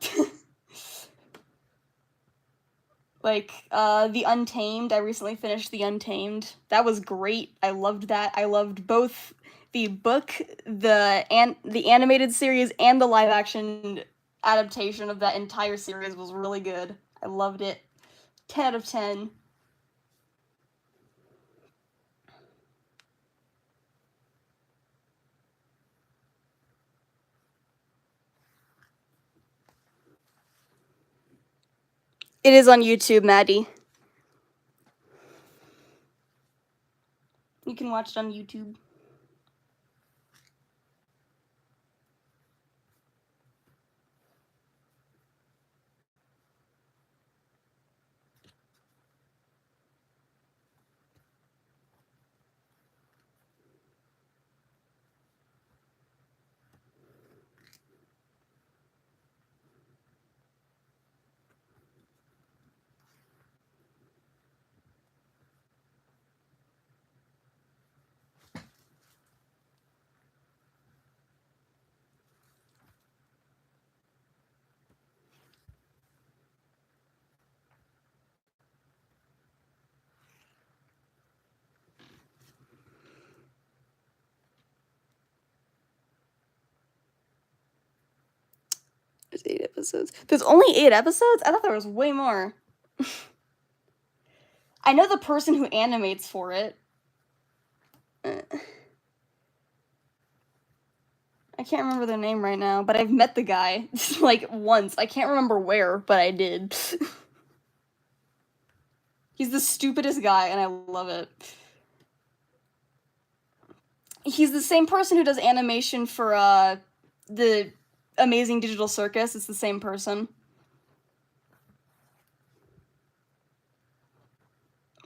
Like The Untamed. I recently finished The Untamed. That was great. I loved that. I loved both the book, the animated series, and the live action adaptation of that entire series was really good. I loved it. 10 out of 10. It is on YouTube, Maddie. You can watch it on YouTube. There's 8 episodes. There's only 8 episodes? I thought there was way more. I know the person who animates for it. I can't remember their name right now, but I've met the guy, like, once. I can't remember where, but I did. He's the stupidest guy, and I love it. He's the same person who does animation for, the Amazing Digital Circus. It's the same person.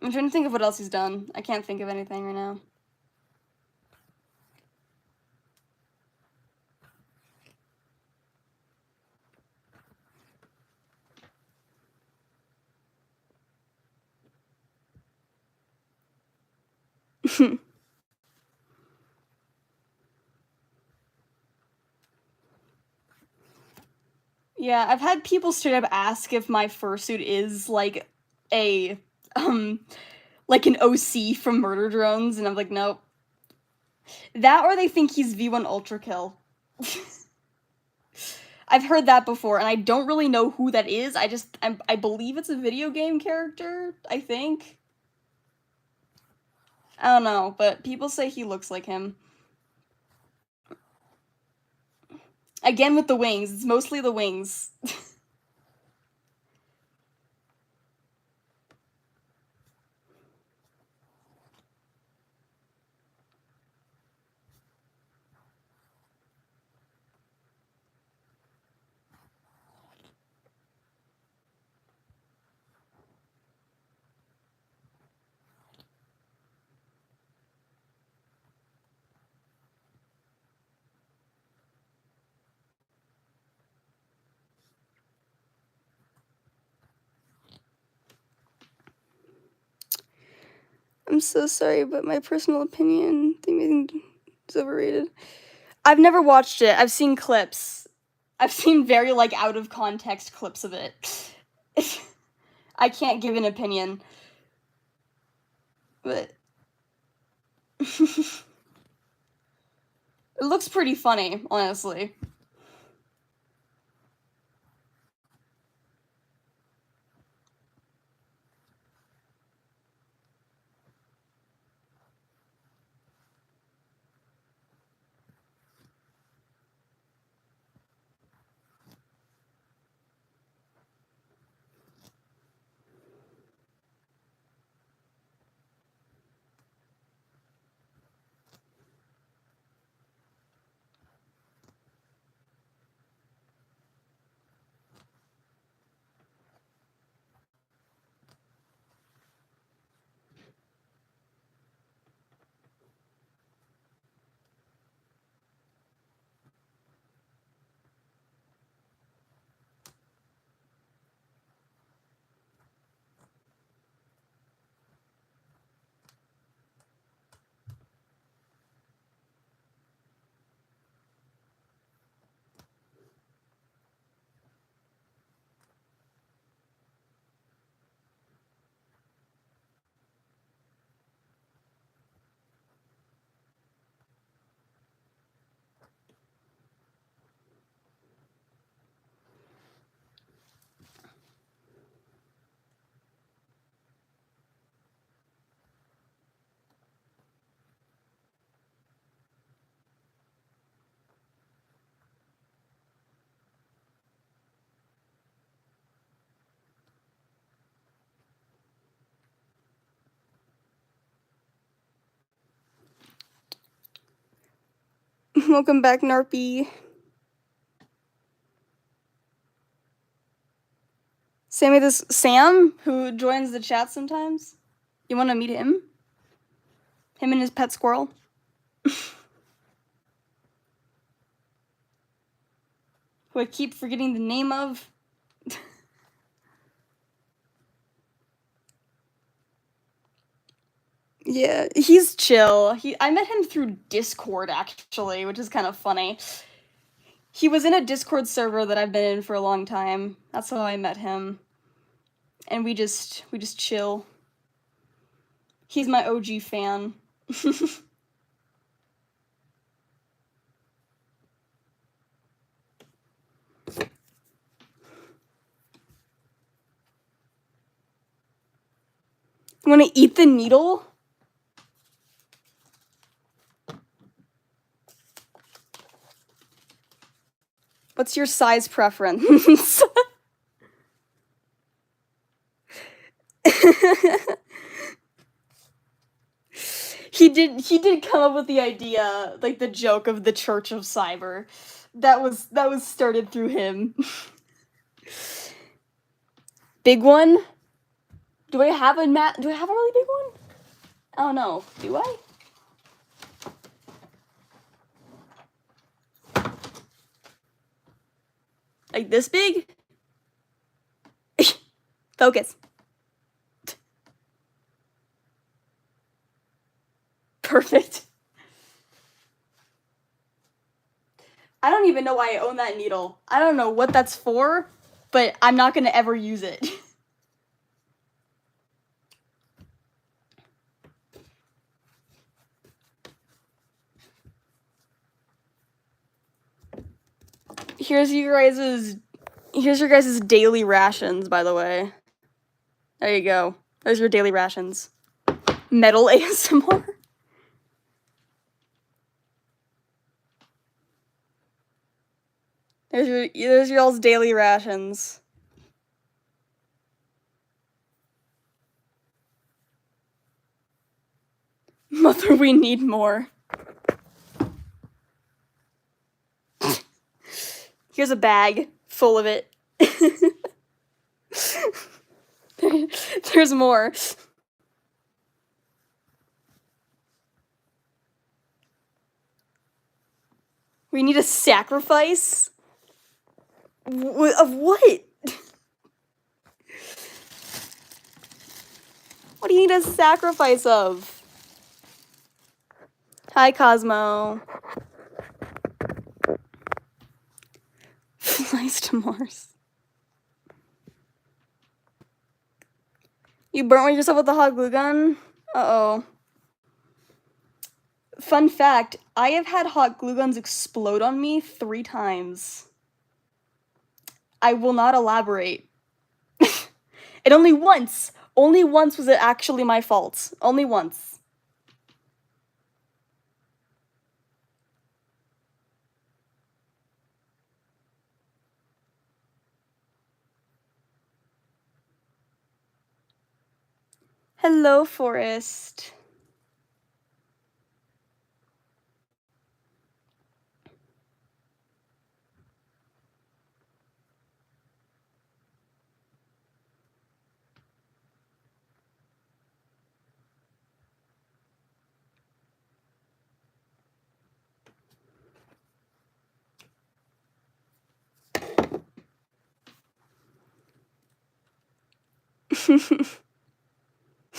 I'm trying to think of what else he's done. I can't think of anything right now. Yeah, I've had people straight up ask if my fursuit is, like, a, like an OC from Murder Drones, and I'm like, nope. That or they think he's V1 Ultra Kill. I've heard that before, and I don't really know who that is. I believe it's a video game character, I think. I don't know, but people say he looks like him. Again with the wings, it's mostly the wings. I'm so sorry, but my personal opinion, The Amazing is overrated. I've never watched it. I've seen clips. I've seen very, like, out of context clips of it. I can't give an opinion. But it looks pretty funny, honestly. Welcome back, Narpy. Sammy, this Sam, who joins the chat sometimes. You want to meet him? Him and his pet squirrel? Who I keep forgetting the name of. Yeah, he's chill. I met him through Discord, actually, which is kind of funny. He was in a Discord server that I've been in for a long time. That's how I met him. And we just chill. He's my OG fan. You want to eat the needle? What's your size preference? He did come up with the idea, like the joke of the Church of Cyber. That was started through him. Big one? Do I have a really big one? Oh no. Do I? Like this big? Focus. Perfect. I don't even know why I own that needle. I don't know what that's for, but I'm not gonna ever use it. Here's your guys' daily rations, by the way. There you go. There's your daily rations. Metal ASMR. There's your all's daily rations. Mother, we need more. Here's a bag full of it. There's more. We need a sacrifice? Of what? What do you need a sacrifice of? Hi, Cosmo. Flies to Mars. You burnt yourself with the hot glue gun? Uh-oh. Fun fact, I have had hot glue guns explode on me 3 times. I will not elaborate. And only once was it actually my fault. Only once. Hello, Forest.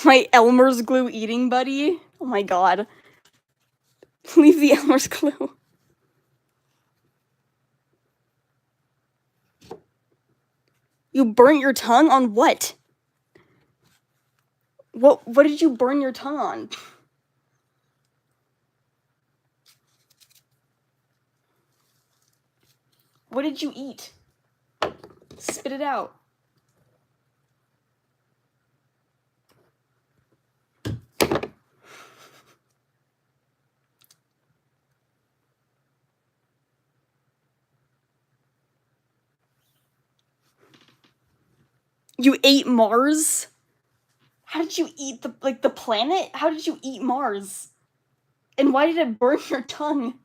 My Elmer's glue eating buddy? Oh my god. Leave the Elmer's glue. You burnt your tongue on what? What did you burn your tongue on? What did you eat? Spit it out. You ate Mars? How did you eat the planet? How did you eat Mars? And why did it burn your tongue?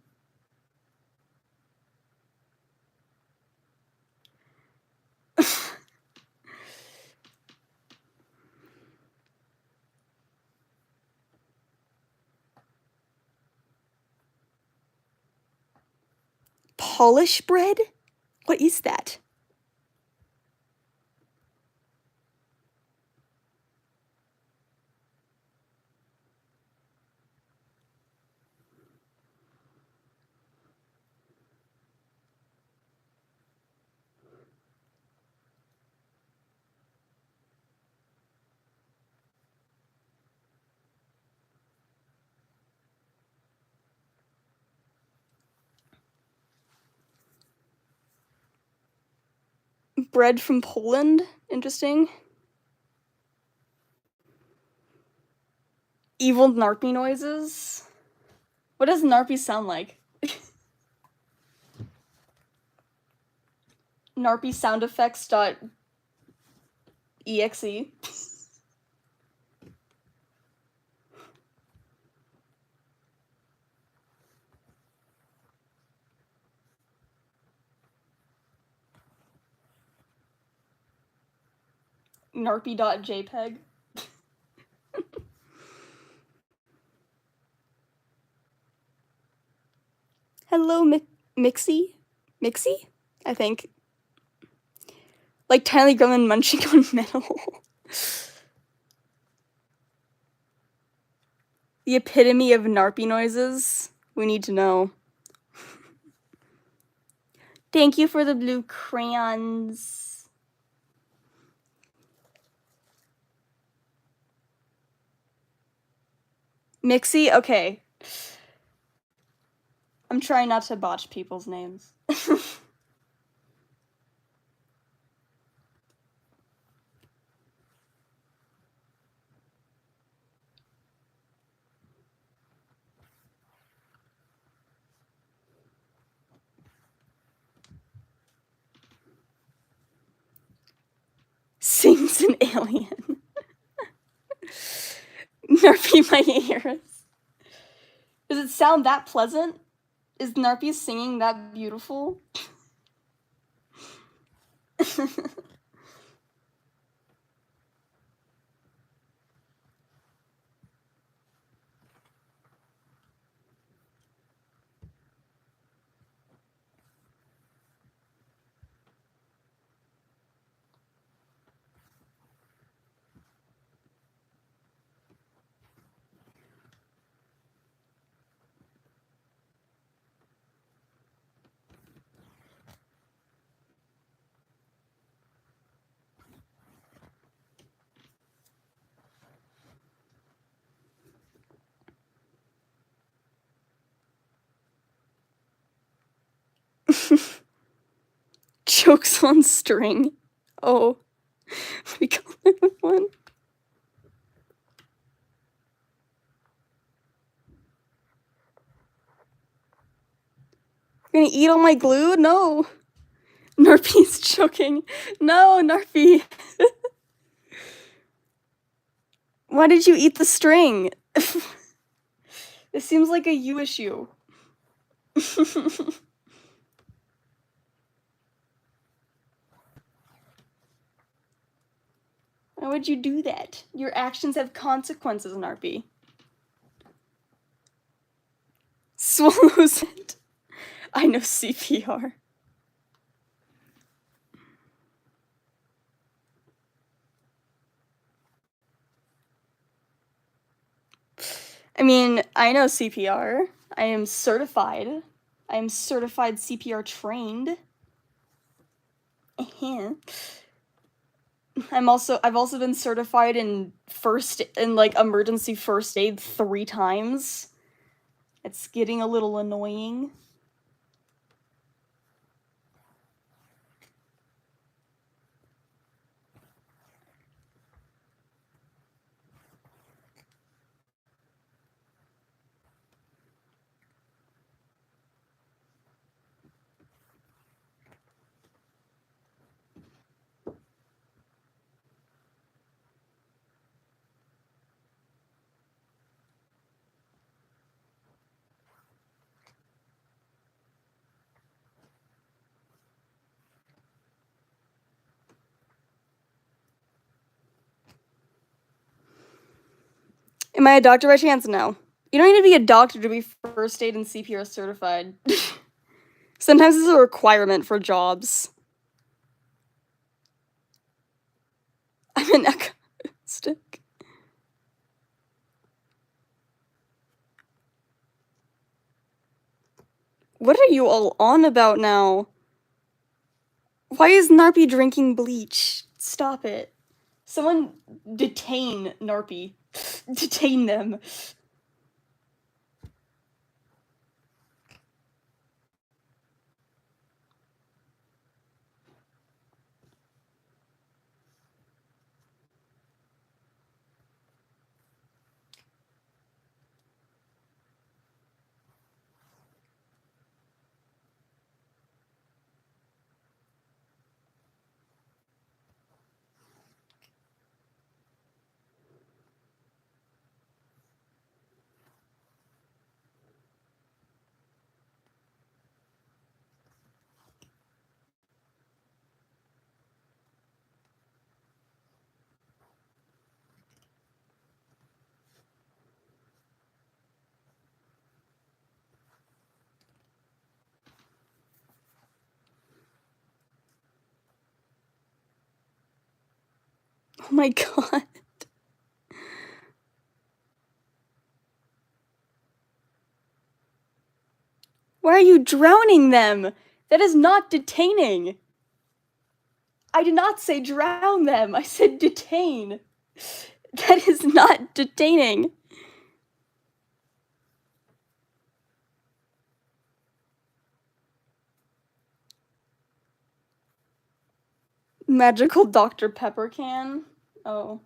Polish bread? What is that? Bread from Poland? Interesting. Evil Narpy noises? What does Narpy sound like? Narpy sound effects dot exe. Narpy.jpg. Hello, Mixie? Mixie? I think. Like Tiny Gremlin munching on metal. The epitome of Narpy noises. We need to know. Thank you for the blue crayons. Mixie? Okay. I'm trying not to botch people's names. Sings an alien. Narpy my ears. Does it sound that pleasant? Is Narpy singing that beautiful? Jokes on string. Oh, we got one. You're gonna eat all my glue? No. Narpy's choking. No, Narpy. Why did you eat the string? This seems like a you issue. Why would you do that? Your actions have consequences, Narpy. Swallows it. I know CPR. I mean, I know CPR. I am certified. I am certified CPR trained. I've also been certified in emergency first aid 3 times. It's getting a little annoying. Am I a doctor by chance? No. You don't need to be a doctor to be first aid and CPR certified. Sometimes it's a requirement for jobs. I'm an acoustic. What are you all on about now? Why is Narpy drinking bleach? Stop it. Someone detain Narpy. Detain them. Oh my god. Why are you drowning them? That is not detaining. I did not say drown them. I said detain. That is not detaining. Magical Dr. Pepper can? Oh.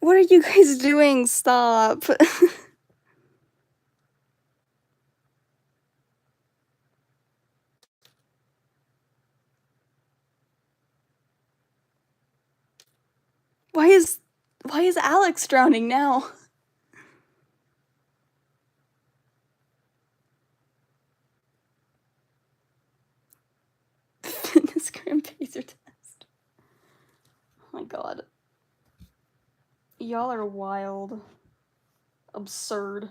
What are you guys doing? Stop. Why is Alex drowning now? Fitness gram pacer test. Oh my god. Y'all are wild. Absurd.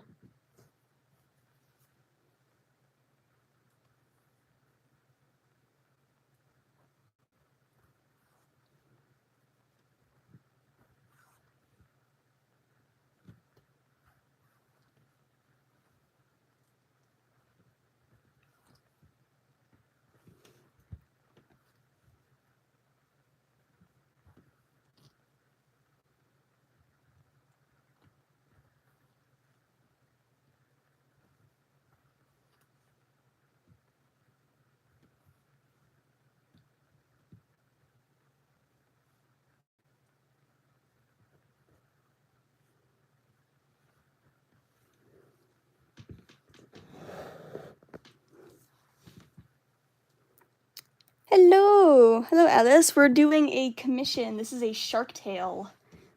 Hello! Hello, Alice. We're doing a commission. This is a shark tail.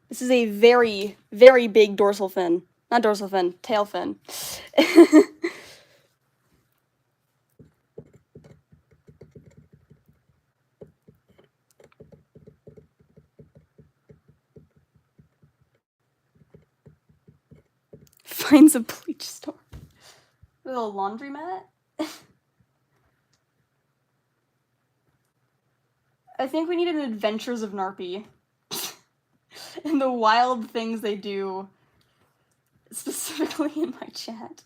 This is a very, very big dorsal fin. Not dorsal fin, tail fin. Finds a bleach store. A little laundromat? I think we need an Adventures of Narpy. And the wild things they do, specifically in my chat.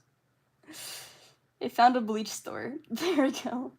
They found a bleach store. There we go.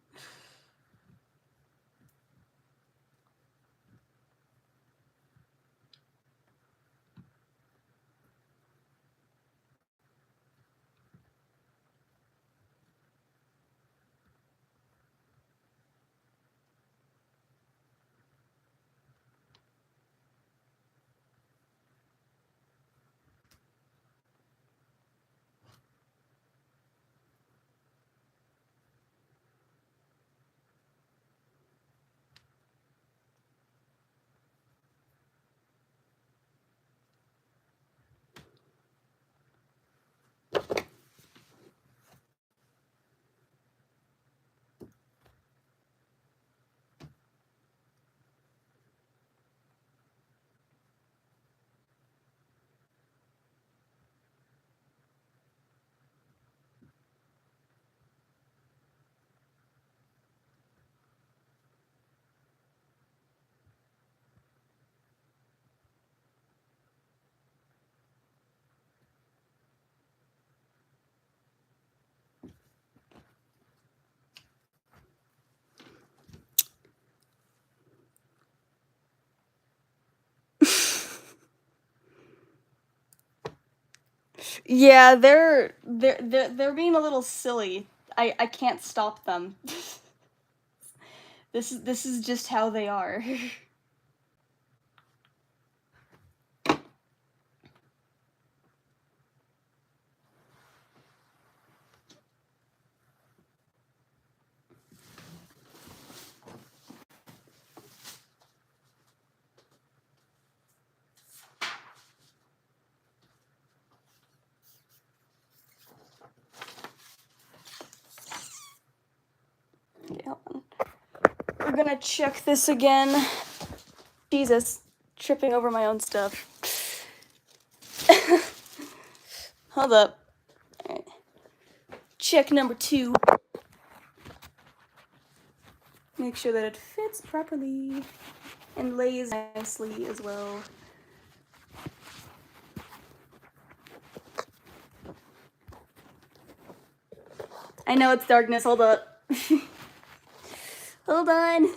Yeah, they're being a little silly. I can't stop them. This is just how they are. Okay, hold on. We're gonna check this again. Jesus, tripping over my own stuff. Hold up. All right. Check number 2. Make sure that it fits properly and lays nicely as well. I know it's darkness, hold up. Hold on.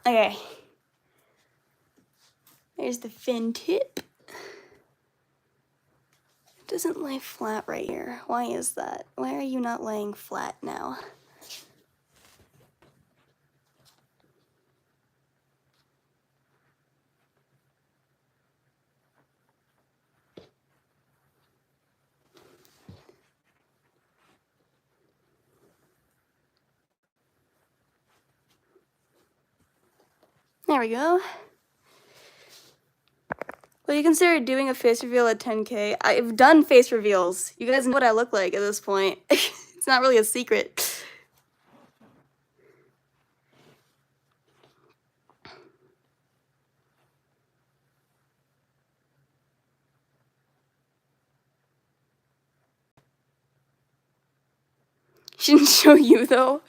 Okay. There's the fin tip. It doesn't lay flat right here. Why is that? Why are you not laying flat now? There we go. Will you consider doing a face reveal at 10K? I've done face reveals. You guys know what I look like at this point. It's not really a secret. Shouldn't show you though.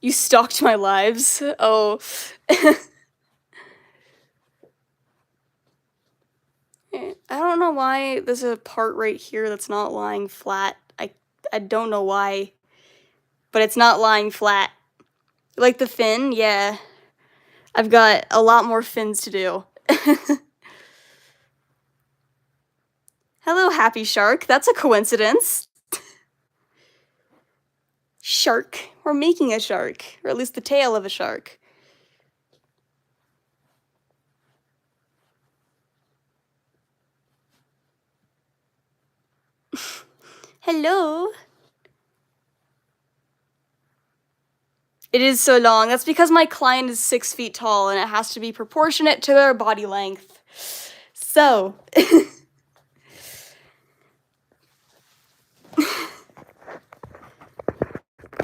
You stalked my lives. Oh. I don't know why there's a part right here that's not lying flat. I don't know why. But it's not lying flat. Like the fin, yeah. I've got a lot more fins to do. Hello, Happy Shark. That's a coincidence. Shark. We're making a shark. Or at least the tail of a shark. Hello. It is so long. That's because my client is 6 feet tall and it has to be proportionate to their body length. So.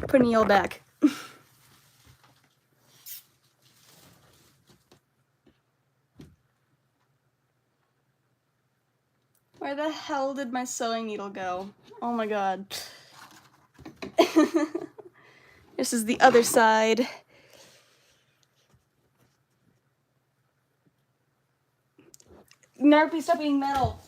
Putting y'all back. Where the hell did my sewing needle go? Oh my god. This is the other side. Narpy, stop eating metal.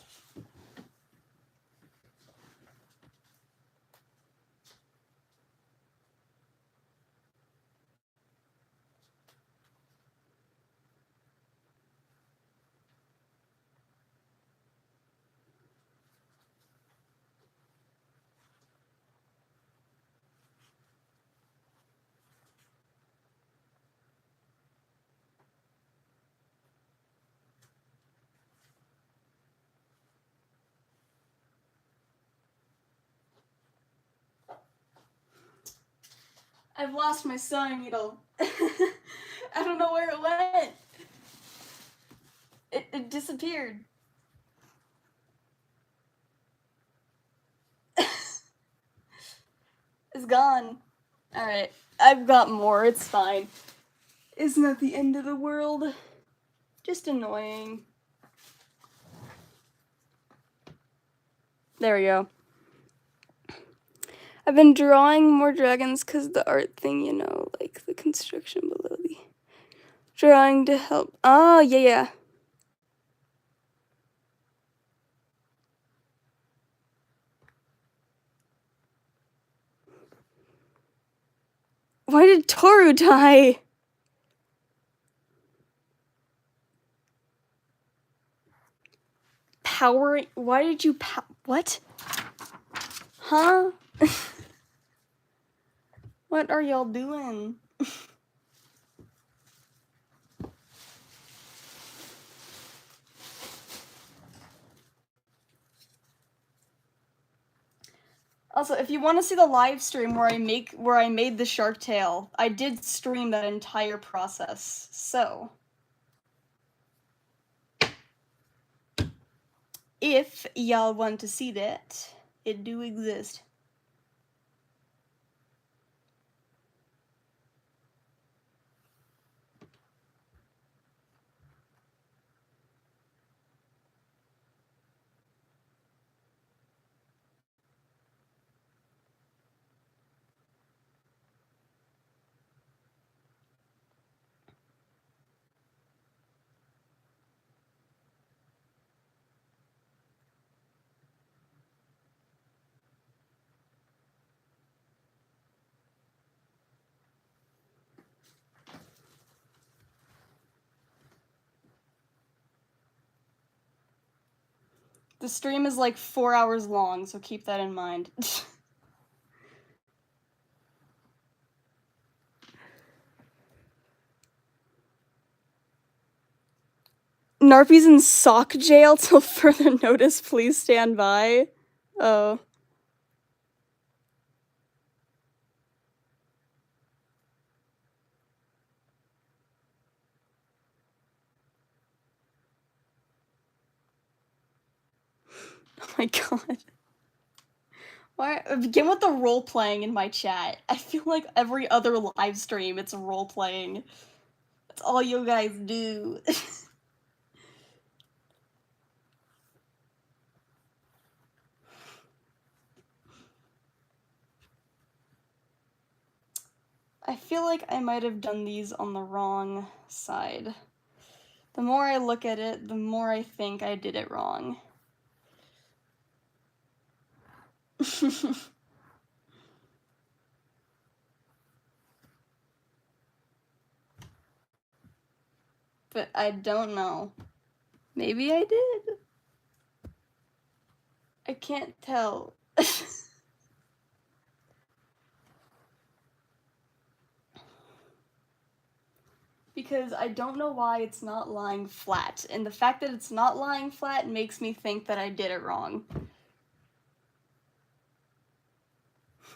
I've lost my sewing needle. I don't know where it went. It disappeared. It's gone. Alright, I've got more, it's fine. Isn't that the end of the world? Just annoying. There we go. I've been drawing more dragons because the art thing, you know, like the construction below the drawing to help. Oh, yeah. Why did Toru die? Why did you what? Huh? What are y'all doing? Also, if you want to see the live stream where I made the shark tail, I did stream that entire process. So, if y'all want to see that, it do exist. The stream is like 4 hours long, so keep that in mind. Narpy's in sock jail till further notice, please stand by. Oh. Oh my god. Why begin with the role playing in my chat? I feel like every other live stream it's role playing. That's all you guys do. I feel like I might have done these on the wrong side. The more I look at it, the more I think I did it wrong. But I don't know. Maybe I did. I can't tell. Because I don't know why it's not lying flat, and the fact that it's not lying flat makes me think that I did it wrong.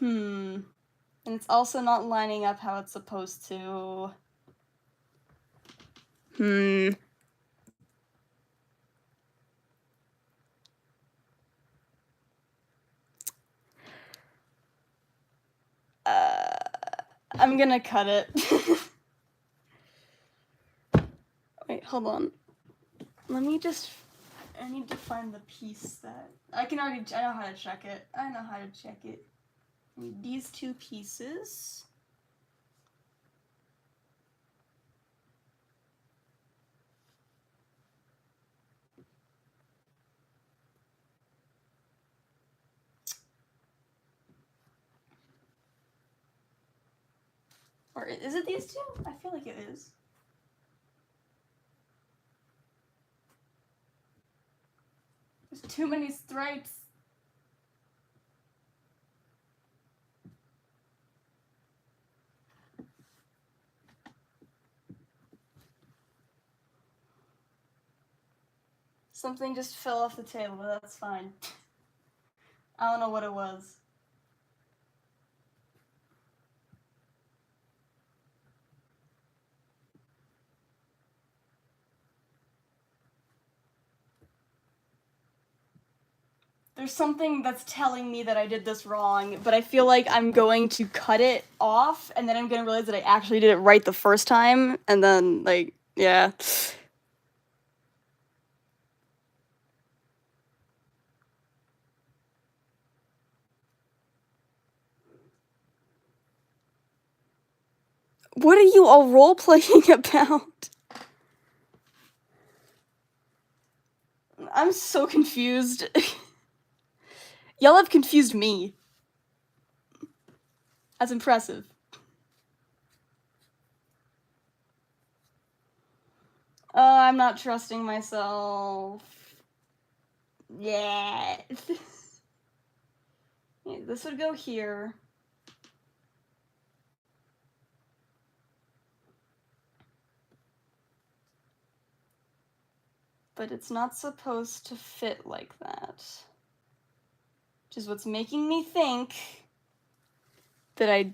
And it's also not lining up how it's supposed to. I'm gonna cut it. Wait, hold on. Let me just. I need to find the piece that. I know how to check it. I know how to check it. These two pieces. Or is it these two? I feel like it is. There's too many stripes. Something just fell off the table, but that's fine. I don't know what it was. There's something that's telling me that I did this wrong, but I feel like I'm going to cut it off, and then I'm gonna realize that I actually did it right the first time, and then, like, yeah. What are you all role-playing about? I'm so confused. Y'all have confused me. That's impressive. I'm not trusting myself. Yeah. Yeah, this would go here. But it's not supposed to fit like that. Which is what's making me think that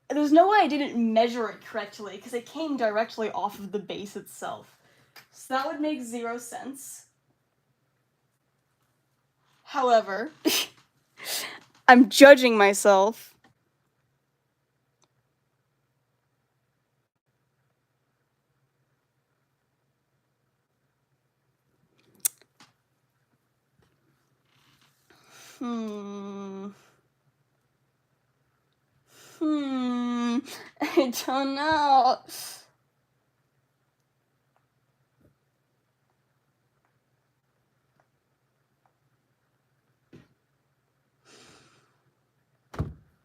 there's no way I didn't measure it correctly, because it came directly off of the base itself. So that would make 0 sense. However, I'm judging myself. I don't know.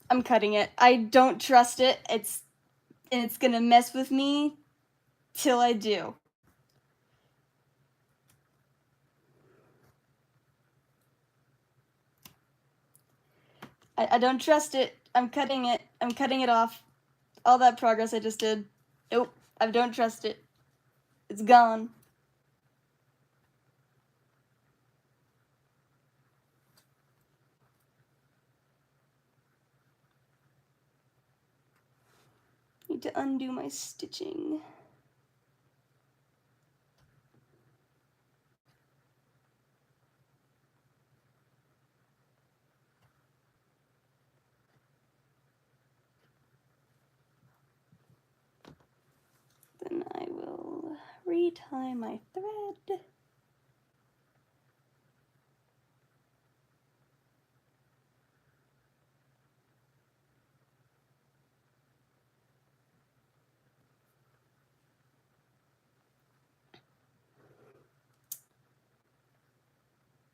I'm cutting it. I don't trust it. It's gonna mess with me till I do. I don't trust it. I'm cutting it. I'm cutting it off. All that progress I just did. Nope. I don't trust it. It's gone. Need to undo my stitching. Then I will retie my thread.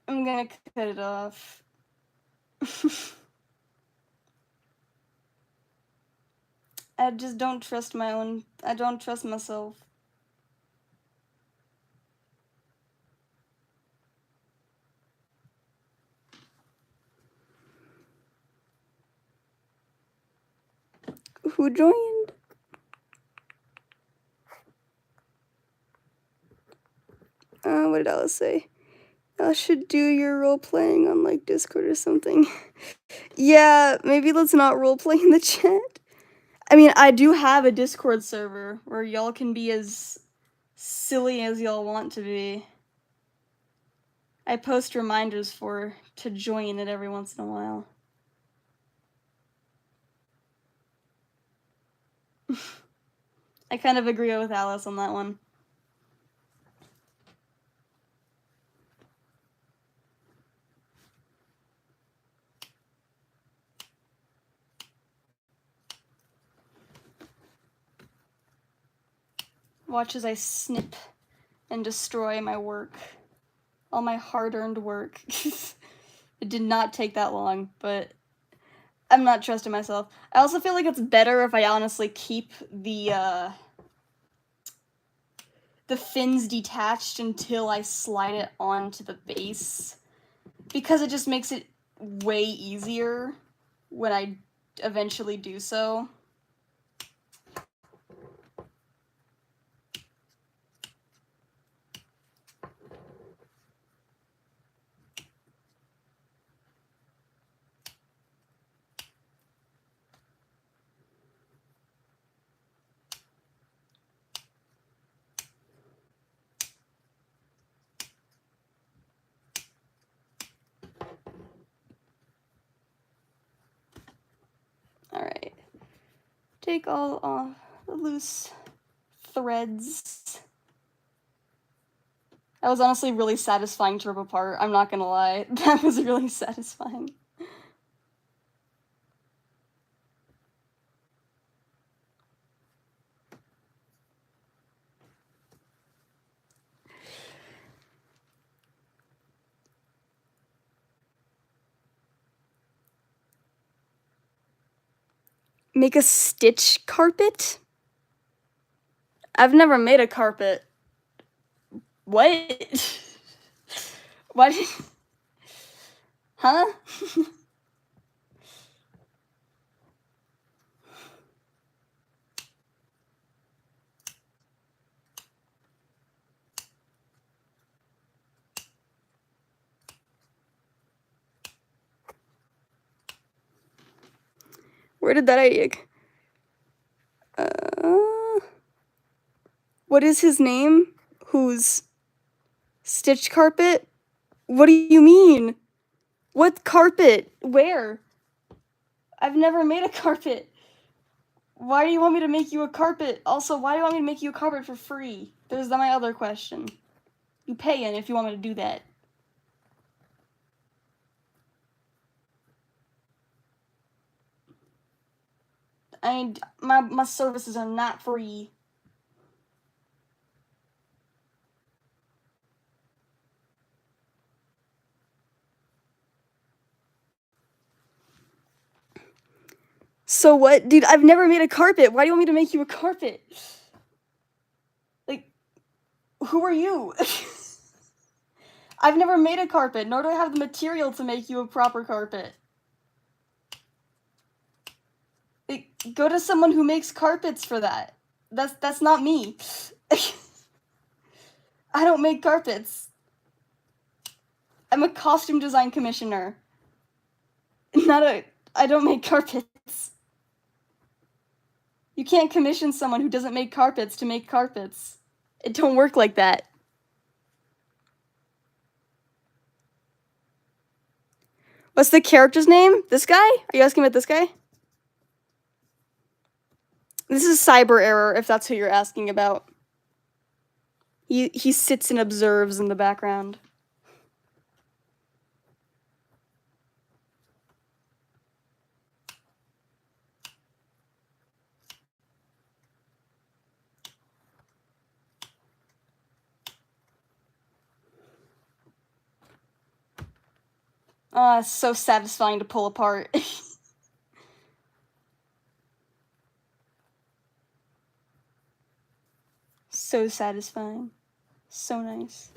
I'm gonna cut it off. I just don't trust I don't trust myself. Who joined? What did Alice say? Alice should do your role-playing on, like, Discord or something. Yeah, maybe let's not role-play in the chat. I mean, I do have a Discord server where y'all can be as silly as y'all want to be. I post reminders to join it every once in a while. I kind of agree with Alice on that one. Watch as I snip and destroy my work. All my hard-earned work. It did not take that long, but I'm not trusting myself. I also feel like it's better if I honestly keep the fins detached until I slide it onto the base, because it just makes it way easier when I eventually do so. Alright. Take all off the loose threads. That was honestly really satisfying to rip apart, I'm not gonna lie. That was really satisfying. Make a stitch carpet? I've never made a carpet. What? Why did... Huh? Where did that idea what is his name? Who's stitch carpet? What do you mean? What carpet? Where? I've never made a carpet. Why do you want me to make you a carpet? Also, why do you want me to make you a carpet for free? There's my other question. You pay in if you want me to do that. My services are not free. So what? Dude, I've never made a carpet. Why do you want me to make you a carpet? Like, who are you? I've never made a carpet, nor do I have the material to make you a proper carpet. Like, go to someone who makes carpets for that. That's not me. I don't make carpets. I'm a costume design commissioner. I don't make carpets. You can't commission someone who doesn't make carpets to make carpets. It don't work like that. What's the character's name? This guy? Are you asking about this guy? This is CyberError, if that's who you're asking about. He sits and observes in the background. It's so satisfying to pull apart. So satisfying. So nice.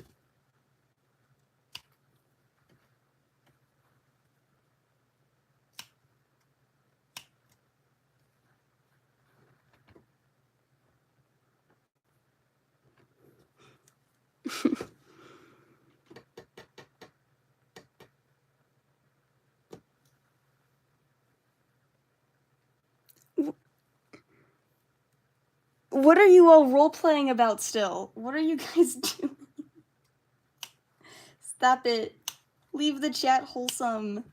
What are you all role-playing about still? What are you guys doing? Stop it. Leave the chat wholesome.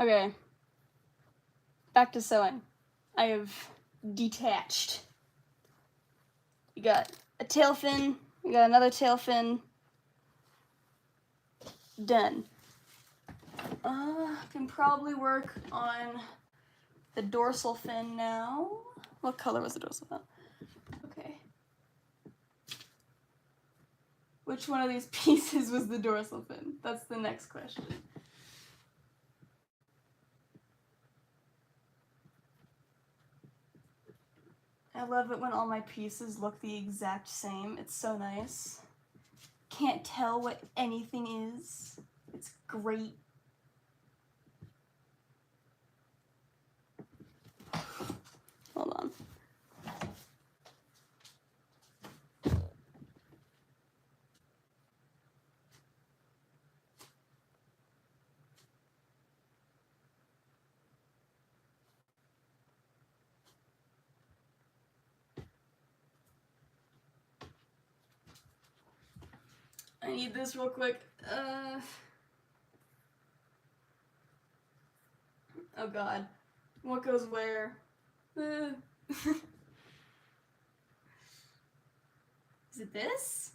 Okay. Back to sewing. I have detached. You got a tail fin, you got another tail fin. Done. Can probably work on the dorsal fin now. What color was the dorsal fin? Okay. Which one of these pieces was the dorsal fin? That's the next question. I love it when all my pieces look the exact same. It's so nice. Can't tell what anything is. It's great. Hold on. I need this real quick. Oh god. What goes where? Is it this?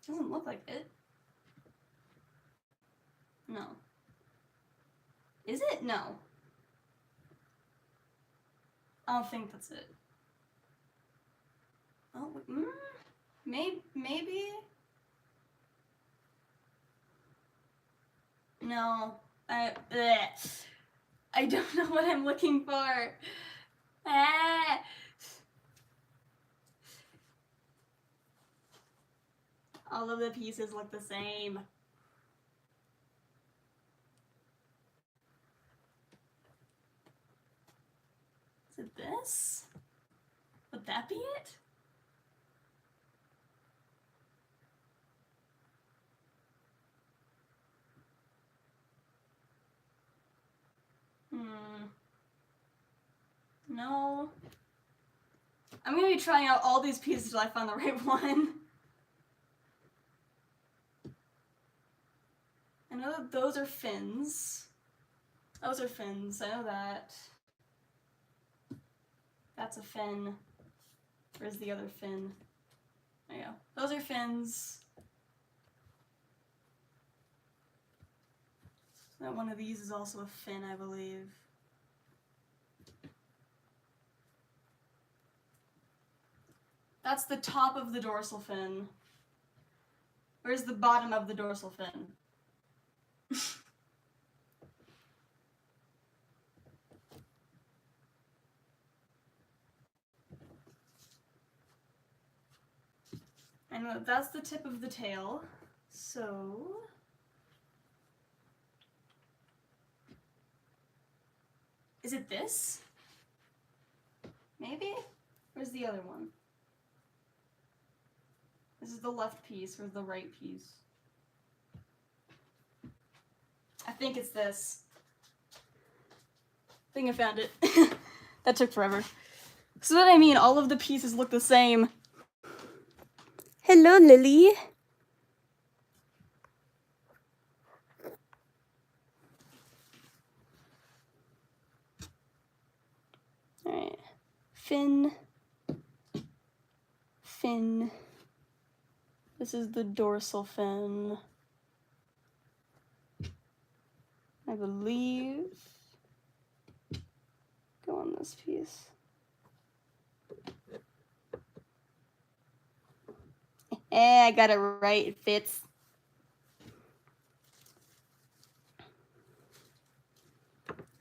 Doesn't look like it. No. Is it? No. I don't think that's it. Oh, maybe? No. I don't know what I'm looking for. Ah. All of the pieces look the same. Is it this? Would that be it? No. I'm gonna be trying out all these pieces till I find the right one. I know that those are fins. Those are fins, I know that. That's a fin. Where's the other fin? There you go. Those are fins. That one of these is also a fin, I believe. That's the top of the dorsal fin. Where's the bottom of the dorsal fin? I know that's the tip of the tail. So... is it this? Maybe? Where's the other one? This is the left piece. Where's the right piece? I think it's this. I think I found it. That took forever. So that I mean, all of the pieces look the same. Hello, Lily. Alright. Fin. Fin. This is the dorsal fin. I believe. Go on this piece. I got it right. It fits.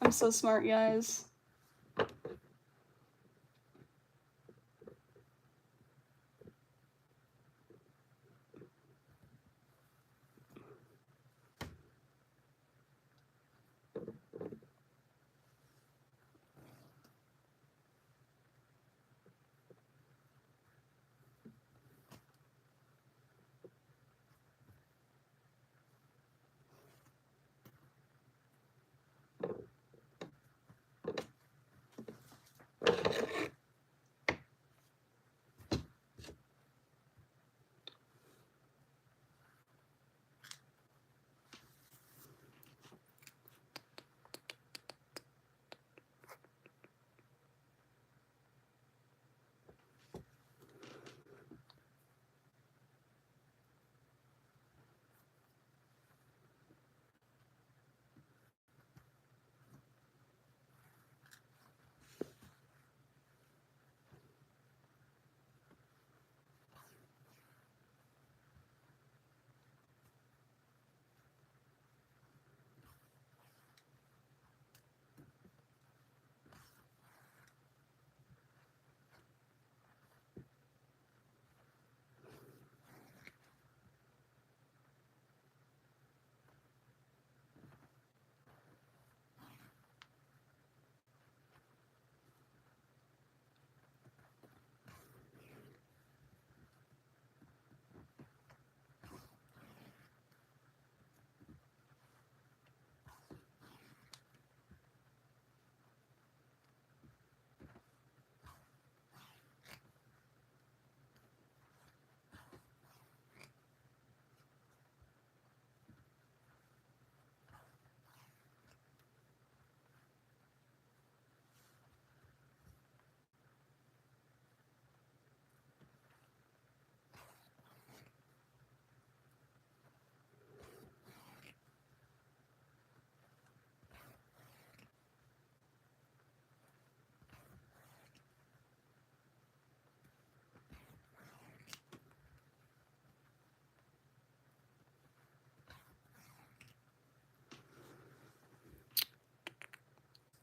I'm so smart, guys.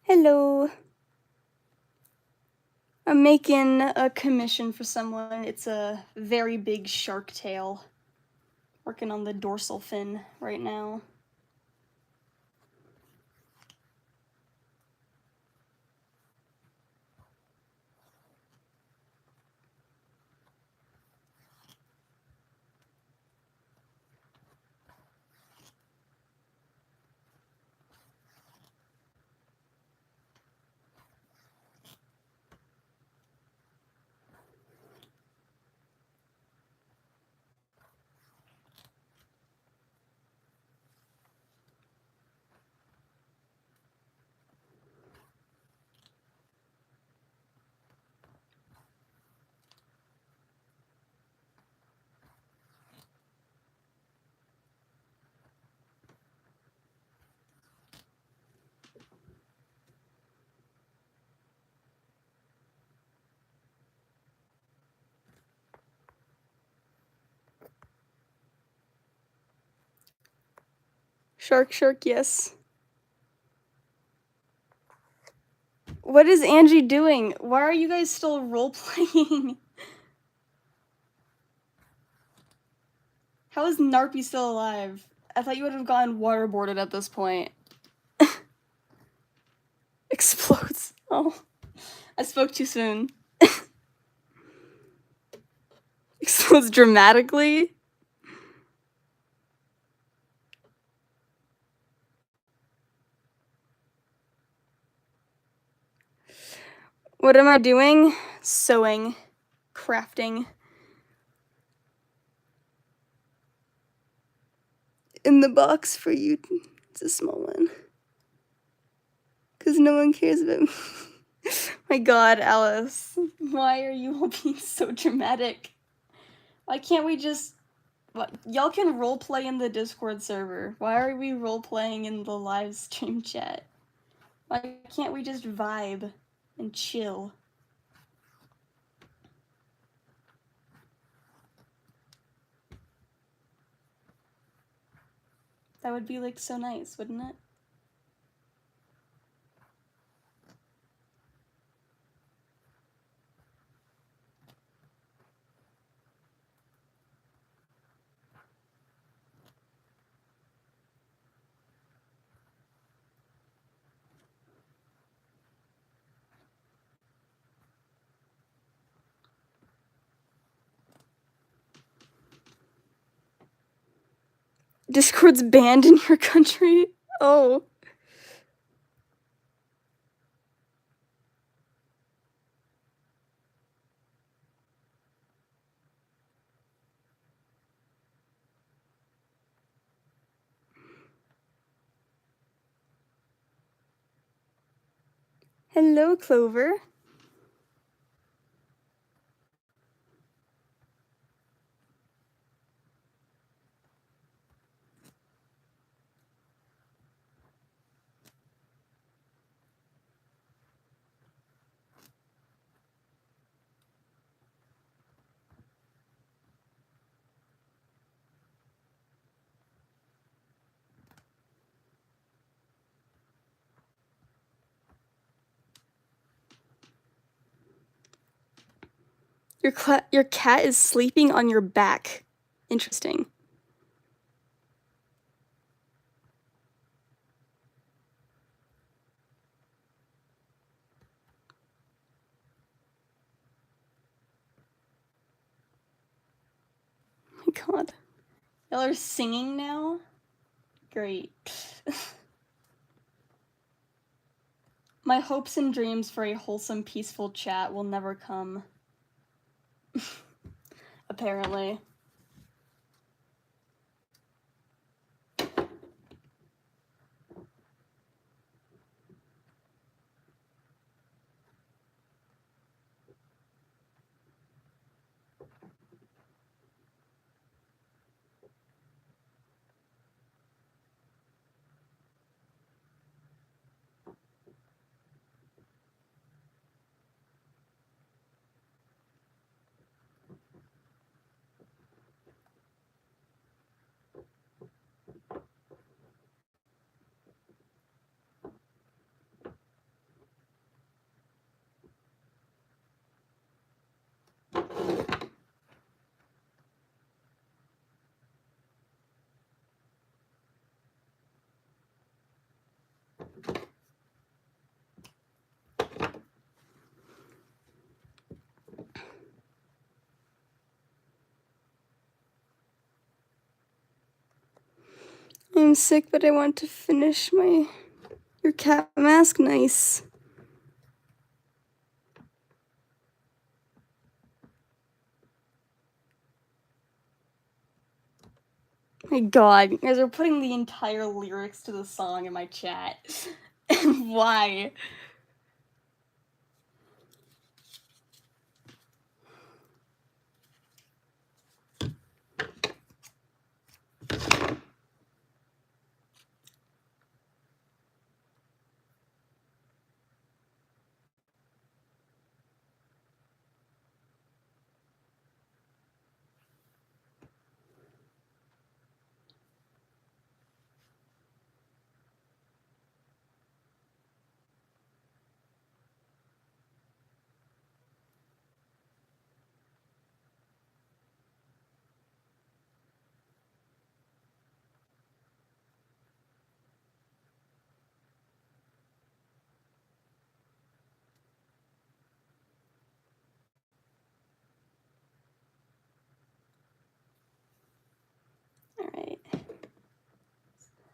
Hello. I'm making a commission for someone. It's a very big shark tail. Working on the dorsal fin right now. Shark, shark, yes. What is Angie doing? Why are you guys still role-playing? How is Narpy still alive? I thought you would have gotten waterboarded at this point. Explodes. Oh. I spoke too soon. Explodes dramatically? What am I doing? Sewing. Crafting. In the box for you. It's a small one. Because no one cares about me. My god, Alice. Why are you all being so dramatic? Why can't we just... Y'all can roleplay in the Discord server. Why are we roleplaying in the live stream chat? Why can't we just vibe and chill? That would be like so nice, wouldn't it? Discord's banned in your country? Oh. Hello, Clover. Your cat is sleeping on your back. Interesting. Oh my god. Y'all are singing now? Great. My hopes and dreams for a wholesome, peaceful chat will never come. Apparently. I'm sick, but I want to finish your cat mask. Nice. My god, you guys are putting the entire lyrics to the song in my chat. Why? Alright.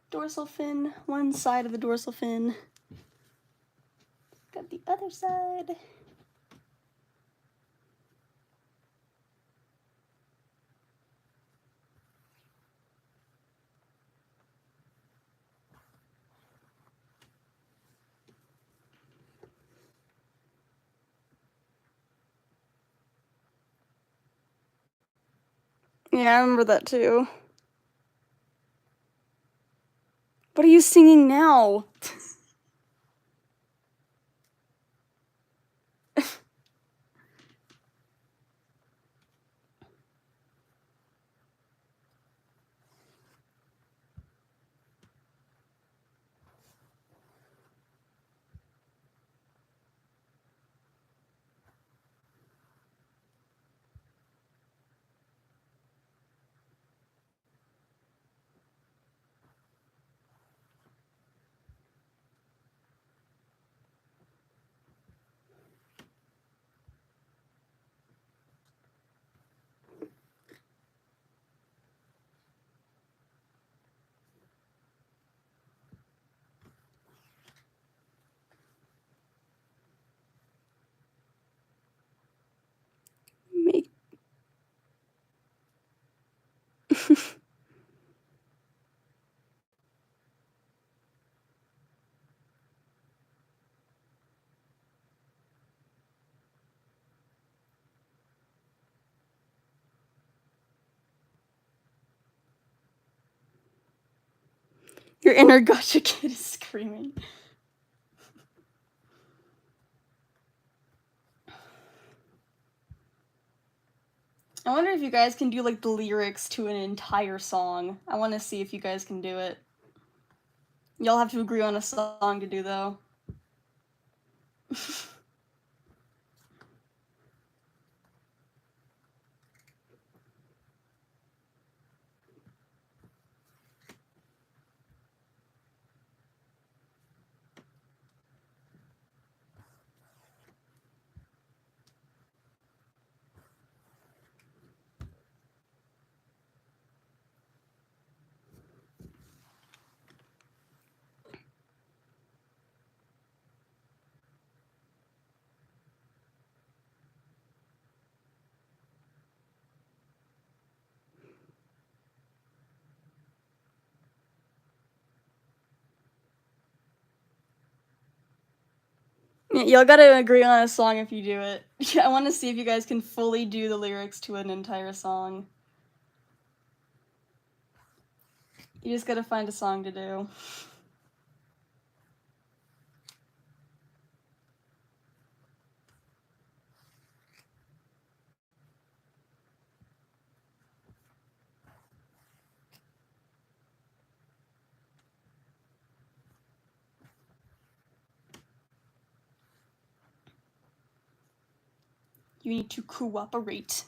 Dorsal fin, one side of the dorsal fin. Got the other side. Yeah, I remember that too. What are you singing now? Make your inner gotcha kid is screaming. I wonder if you guys can do like the lyrics to an entire song. I want to see if you guys can do it. Y'all have to agree on a song to do though. Yeah, y'all gotta agree on a song if you do it. I want to see if you guys can fully do the lyrics to an entire song. You just gotta find a song to do. You need to cooperate.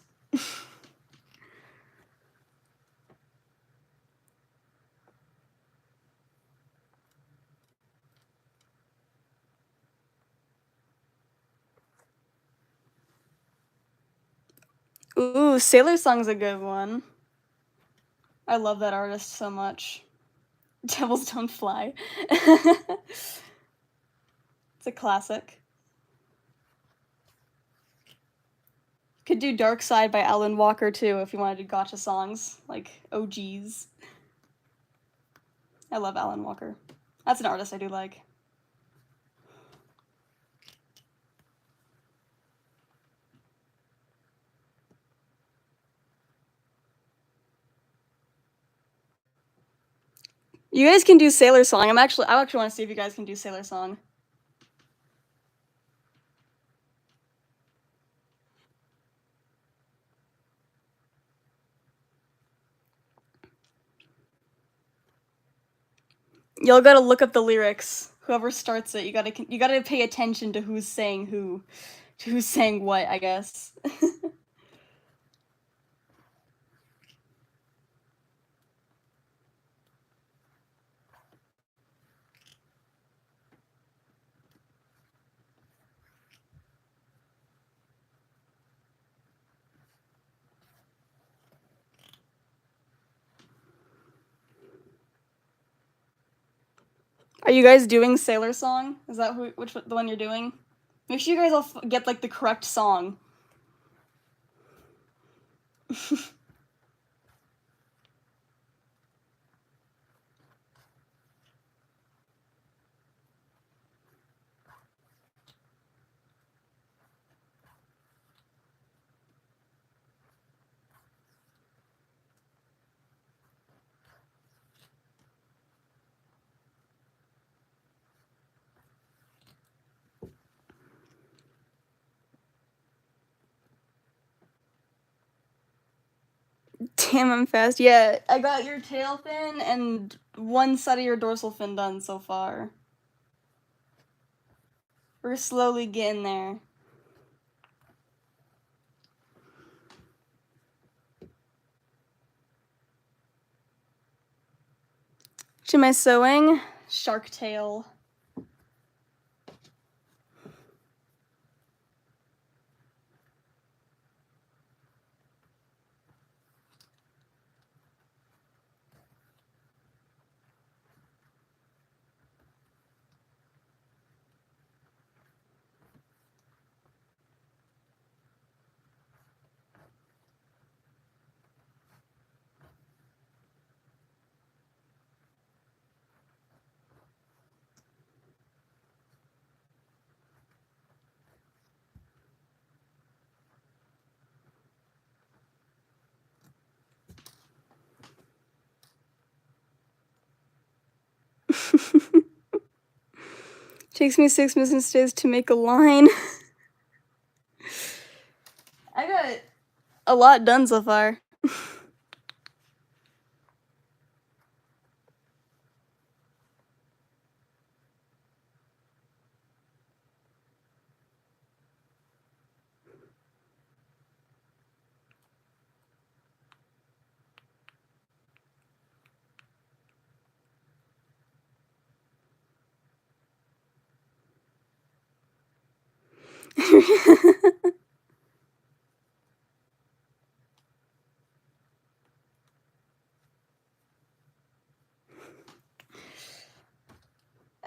Ooh, Sailor Song's a good one. I love that artist so much. Devils Don't Fly. It's a classic. Could do Dark Side by Alan Walker too if you wanted to do gotcha songs, like OGs. I love Alan Walker. That's an artist I do like. You guys can do Sailor Song. I actually want to see if you guys can do Sailor Song. You'll gotta look up the lyrics. Whoever starts it, you gotta pay attention to who's saying what, I guess. Are you guys doing Sailor Song? Is that the one you're doing? Make sure you guys all get like the correct song. Damn, I'm fast. Yeah, I got your tail fin and one set of your dorsal fin done so far. We're slowly getting there. Which am I sewing? Shark tail. Takes me 6 business days to make a line. I got a lot done so far.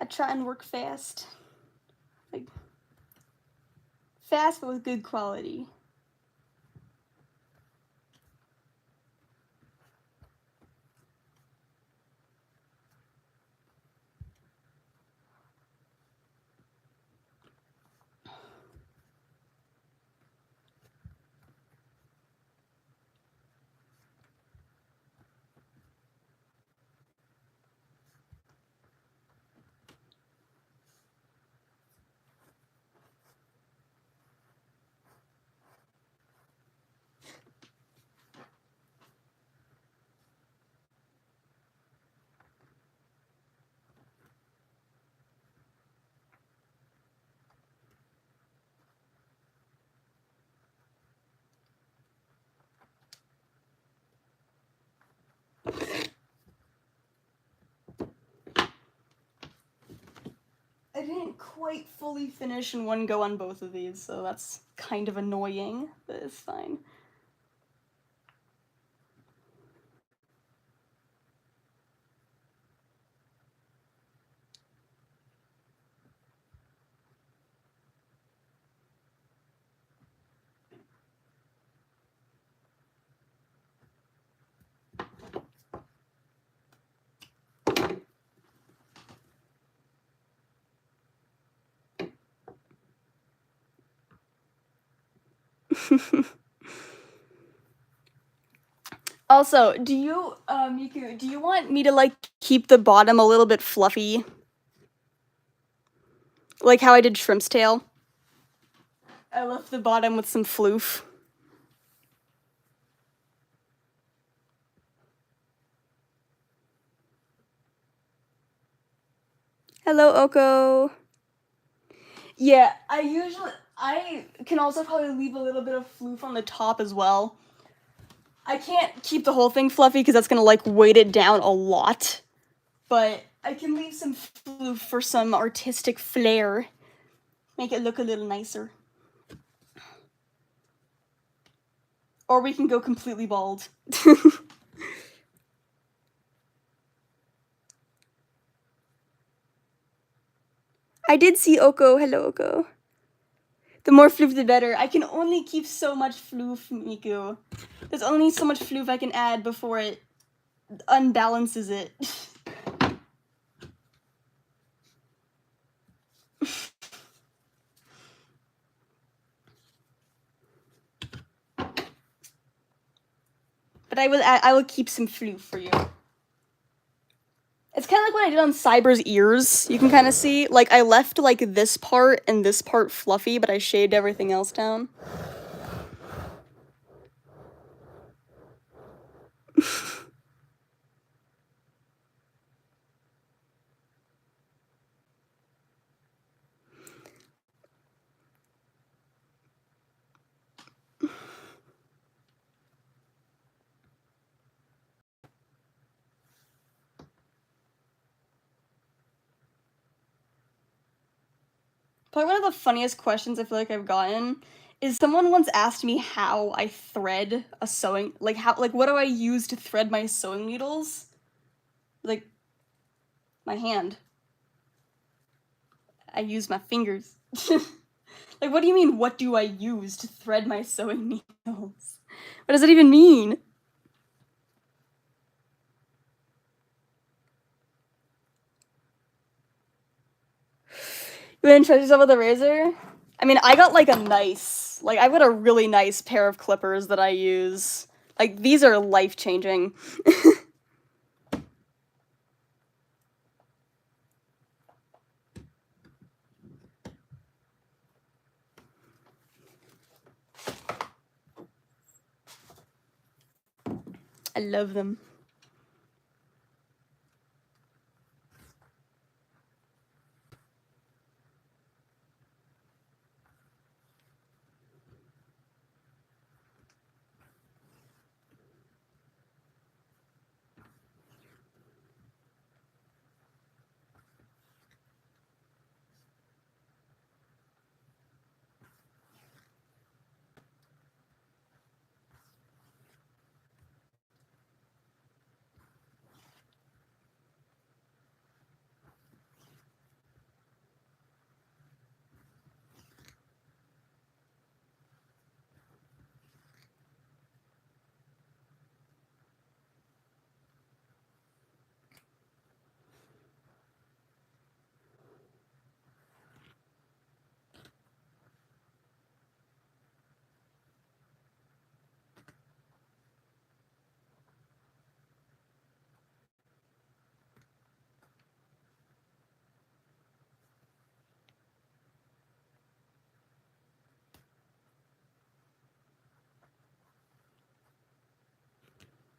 I try and work fast. Like, fast but with good quality. I didn't quite fully finish in one go on both of these, so that's kind of annoying, but it's fine. Also, do you, Miku, do you want me to, like, keep the bottom a little bit fluffy? Like how I did Shrimp's tail? I left the bottom with some floof. Hello, Oko. Yeah, I can also probably leave a little bit of floof on the top as well. I can't keep the whole thing fluffy because that's gonna, like, weight it down a lot. But I can leave some floof for some artistic flair. Make it look a little nicer. Or we can go completely bald. I did see Oko. Hello, Oko. The more floof, the better. I can only keep so much floof, Miku. There's only so much floof I can add before it unbalances it. But I will keep some floof for you. It's kind of like what I did on Cyber's ears. You can kind of see, like, I left, like, this part and this part fluffy, but I shaved everything else down. Probably one of the funniest questions I feel like I've gotten is someone once asked me how I thread a sewing, like, what do I use to thread my sewing needles? Like, my hand. I use my fingers. Like, what do you mean, what do I use to thread my sewing needles? What does it even mean? You wanna trust yourself with a razor? I mean, I got, like, I've got a really nice pair of clippers that I use. Like, these are life-changing. I love them.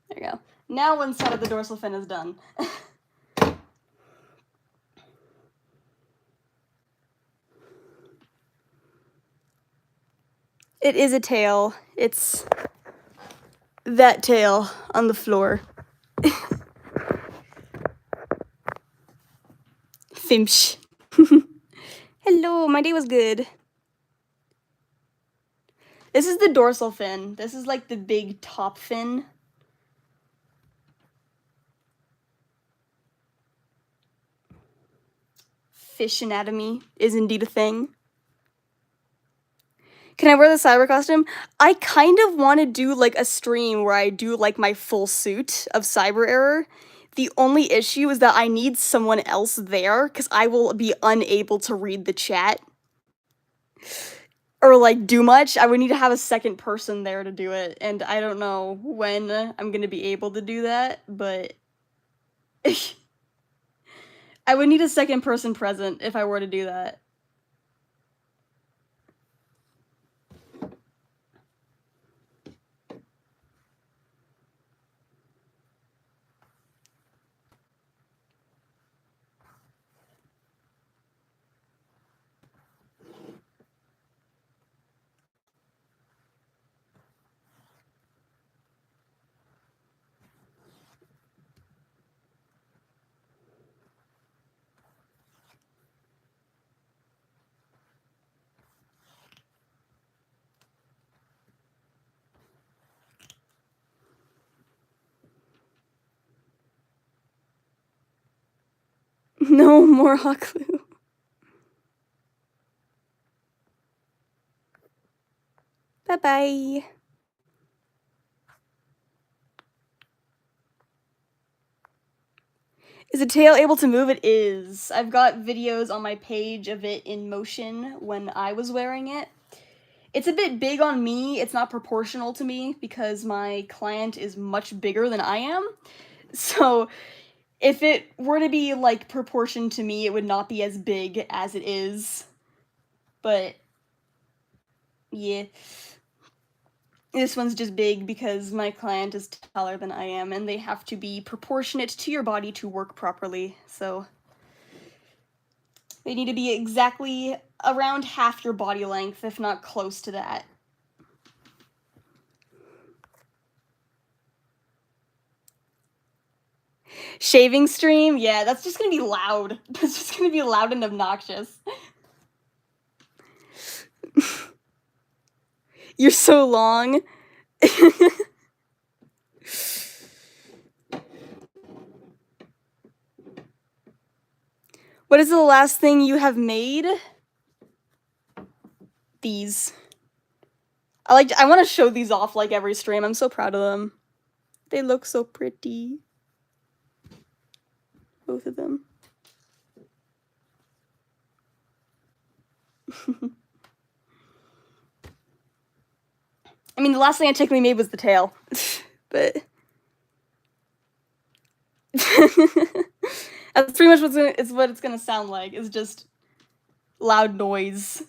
There you go. Now one side of the dorsal fin is done. It is a tail. It's that tail on the floor. Fimsh. Hello, my day was good. This is the dorsal fin. This is like the big top fin. Fish anatomy is indeed a thing. Can I wear the cyber costume? I kind of want to do like a stream where I do like my full suit of CyberError. The only issue is that I need someone else there because I will be unable to read the chat. or like do much, I would need to have a second person there to do it, and I don't know when I'm gonna be able to do that, but I would need a second person present if I were to do that. No more hot glue. Bye-bye. Is the tail able to move? It is. I've got videos on my page of it in motion when I was wearing it. It's a bit big on me. It's not proportional to me because my client is much bigger than I am. So if it were to be like proportioned to me, it would not be as big as it is. But yeah. This one's just big because my client is taller than I am, and they have to be proportionate to your body to work properly, so they need to be exactly around half your body length, if not close to that. Shaving stream? Yeah, that's just gonna be loud. That's just gonna be loud and obnoxious. You're so long. What is the last thing you have made? These. I want to show these off like every stream. I'm so proud of them. They look so pretty. Both of them. I mean, the last thing I technically made was the tail. But that's pretty much what it's gonna sound like. It's just loud noise.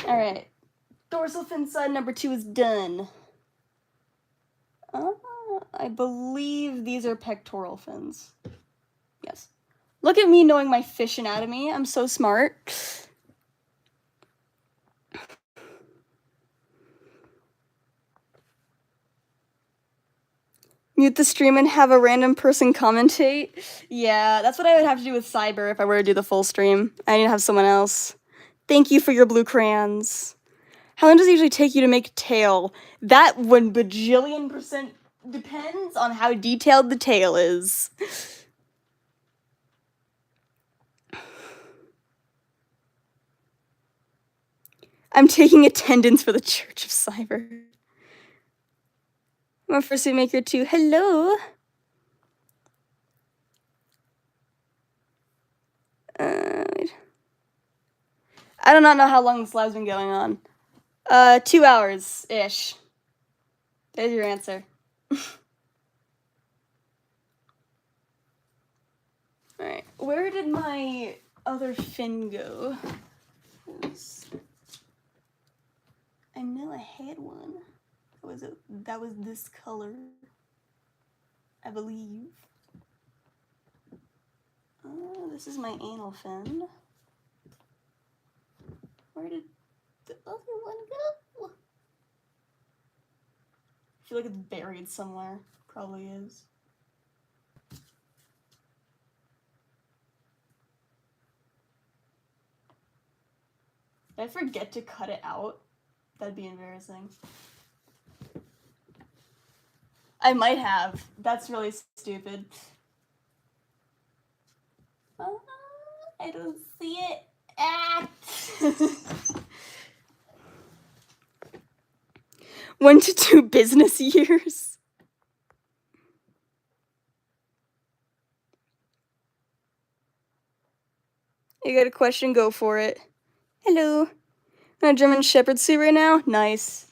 Alright. Dorsal fin side number 2 is done. I believe these are pectoral fins. Yes. Look at me knowing my fish anatomy. I'm so smart. Mute the stream and have a random person commentate? Yeah, that's what I would have to do with Cyber if I were to do the full stream. I need to have someone else. Thank you for your blue crayons. How long does it usually take you to make tail? That 1 bajillion% depends on how detailed the tail is. I'm taking attendance for the Church of Cyber. I'm a fursuit maker too. Hello. I do not know how long this live's been going on. 2 hours-ish. There's your answer. Alright, where did my other fin go? I know I had one. That was this color, I believe. Oh, this is my anal fin. Where did the other one go? feel like it's buried somewhere. Probably is. Did I forget to cut it out? That'd be embarrassing. I might have. That's really stupid. I don't see it. Ah! 1 to 2 business years. You got a question? Go for it. Hello. I'm in a German Shepherd suit right now. Nice.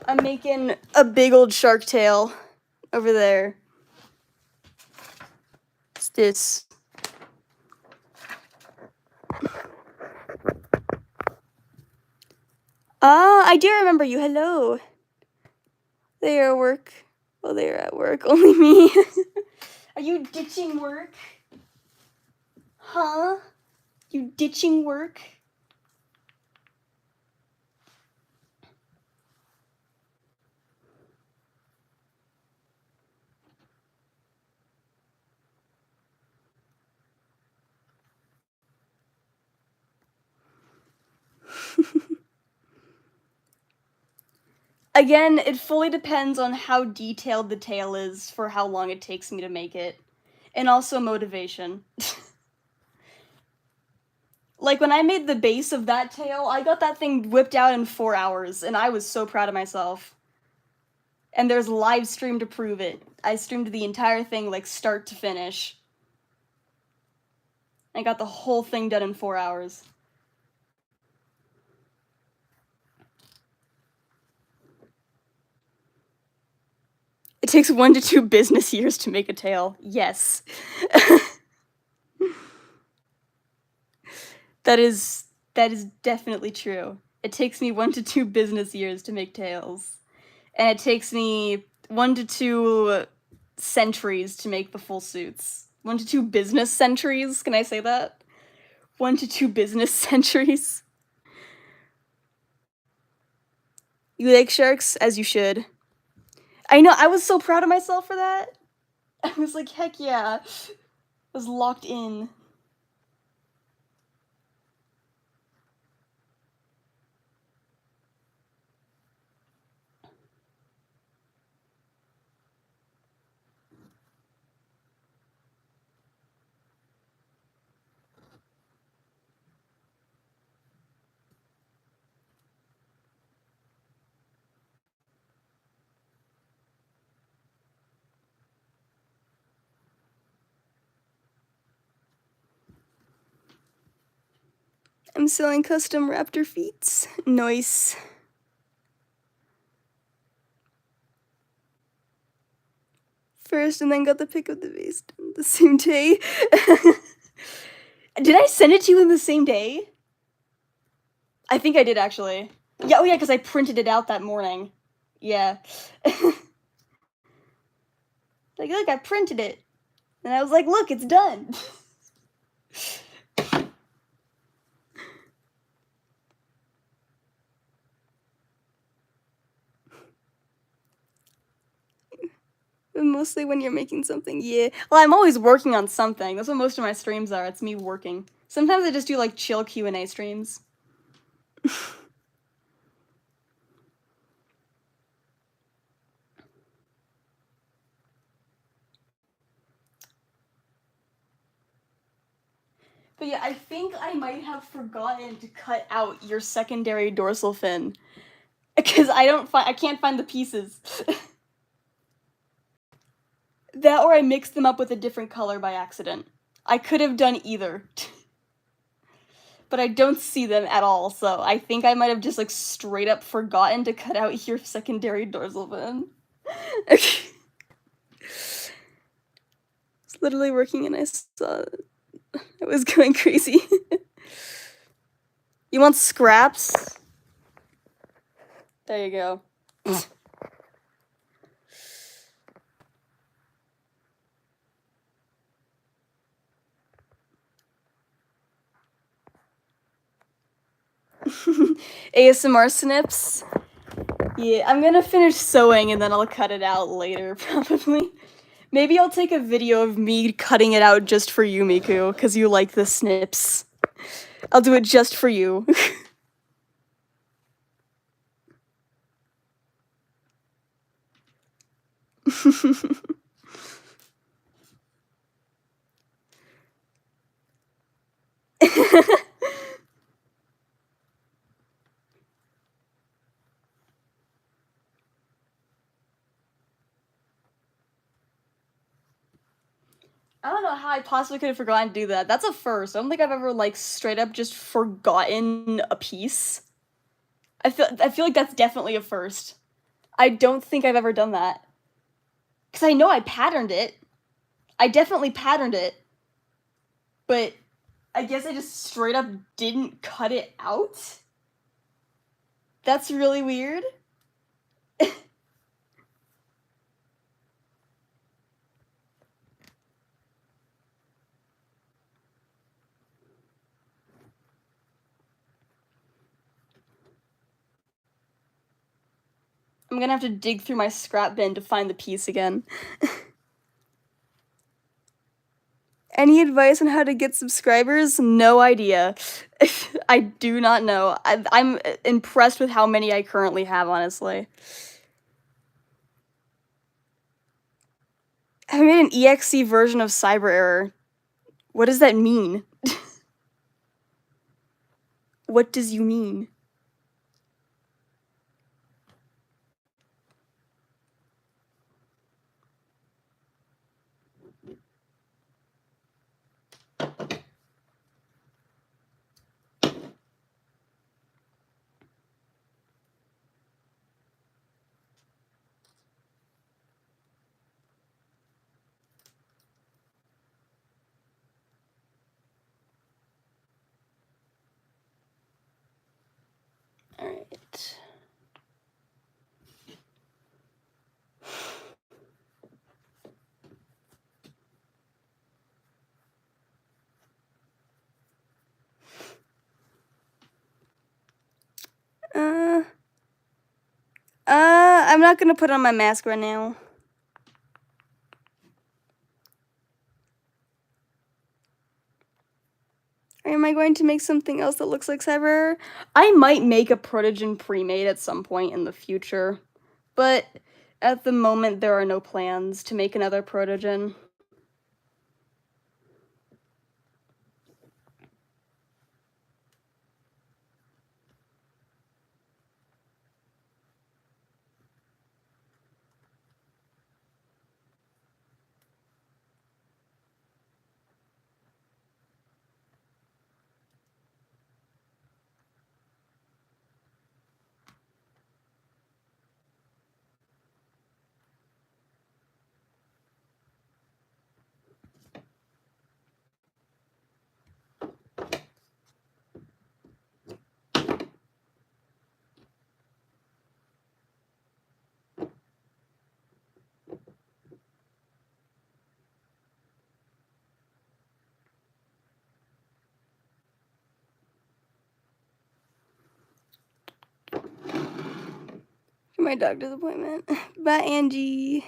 I'm making a big old shark tail over there. What's this? Ah, I do remember you. Hello. They are at work. Well, they are at work. Only me. Are you ditching work? Huh? You ditching work? Again, it fully depends on how detailed the tail is for how long it takes me to make it. And also motivation. Like, when I made the base of that tail, I got that thing whipped out in 4 hours, and I was so proud of myself. And there's live stream to prove it. I streamed the entire thing, like, start to finish. I got the whole thing done in 4 hours. It takes 1 to 2 business years to make a tail. Yes. That is definitely true. It takes me 1 to 2 business years to make tails. And it takes me 1 to 2 centuries to make the full suits. 1 to 2 business centuries? Can I say that? 1 to 2 business centuries. You like sharks? As you should. I know, I was so proud of myself for that. I was like, heck yeah. I was locked in. I'm selling custom raptor feet. Nice. First, and then got the pick of the beast the same day. Did I send it to you in the same day? I think I did, actually. Yeah, oh yeah, because I printed it out that morning. Yeah. Like, look, I printed it. And I was like, look, it's done. Mostly when you're making something, yeah. Well, I'm always working on something. That's what most of my streams are. It's me working. Sometimes I just do, like, chill Q&A streams. But yeah, I think I might have forgotten to cut out your secondary dorsal fin. Because I can't find the pieces. That or I mixed them up with a different color by accident. I could have done either. But I don't see them at all, so I think I might have just, like, straight up forgotten to cut out your secondary dorsal fin. Okay. It's literally working and I saw it. I was going crazy. You want scraps? There you go. ASMR snips? Yeah, I'm gonna finish sewing and then I'll cut it out later, probably. Maybe I'll take a video of me cutting it out just for you, Miku, because you like the snips. I'll do it just for you. I don't know how I possibly could have forgotten to do that. That's a first. I don't think I've ever, like, straight up just forgotten a piece. I feel like that's definitely a first. I don't think I've ever done that. Because I know I patterned it. I definitely patterned it. But I guess I just straight up didn't cut it out? That's really weird. I'm gonna have to dig through my scrap bin to find the piece again. Any advice on how to get subscribers? No idea. I do not know. I'm impressed with how many I currently have, honestly. I made an EXE version of CyberError. What does that mean? What does you mean? Alright. I'm not gonna put on my mask right now. Or am I going to make something else that looks like CyberError? I might make a Protogen pre-made at some point in the future, but at the moment there are no plans to make another Protogen. For my doctor's appointment. Bye, Angie.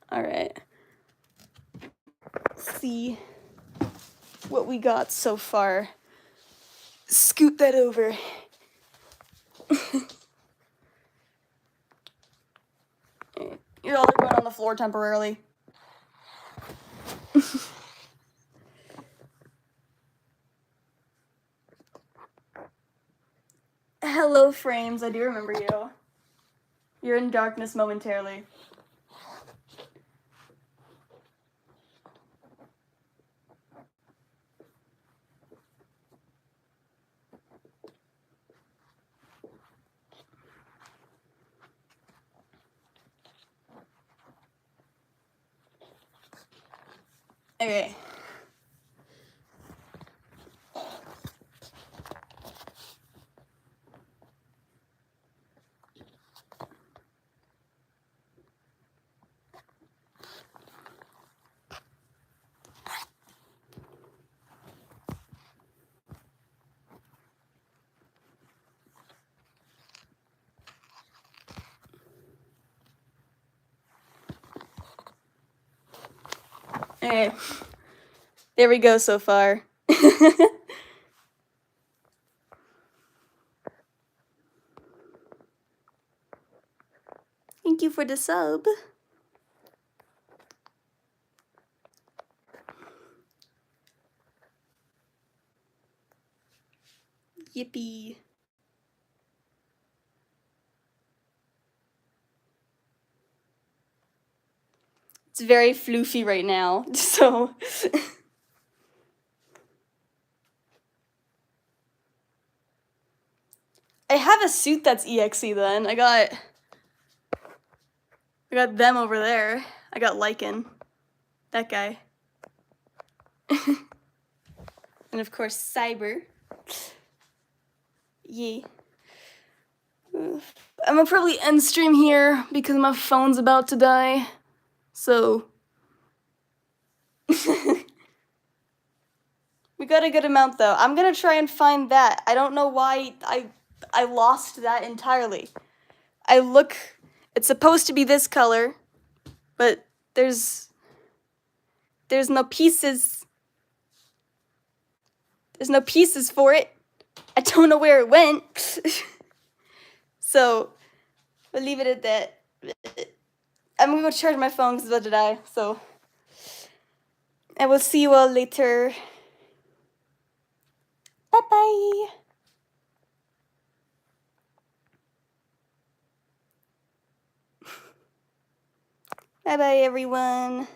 Alright. See what we got so far. Scoot that over. You're all going on the floor temporarily. Hello, Frames. I do remember you. You're in darkness momentarily. Okay. Okay. There we go so far. Thank you for the sub. Yippee. It's very floofy right now, so. I have a suit that's EXE then. I got them over there. I got Lycan. That guy. And of course, Cyber. Yay. I'm gonna probably end stream here because my phone's about to die. So. We got a good amount though. I'm gonna try and find that. I don't know why I lost that entirely. It's supposed to be this color, but there's no pieces. There's no pieces for it. I don't know where it went. So, we'll leave it at that. I'm gonna go charge my phone because it's about to die, so. I will see you all later. Bye-bye. Bye-bye, everyone.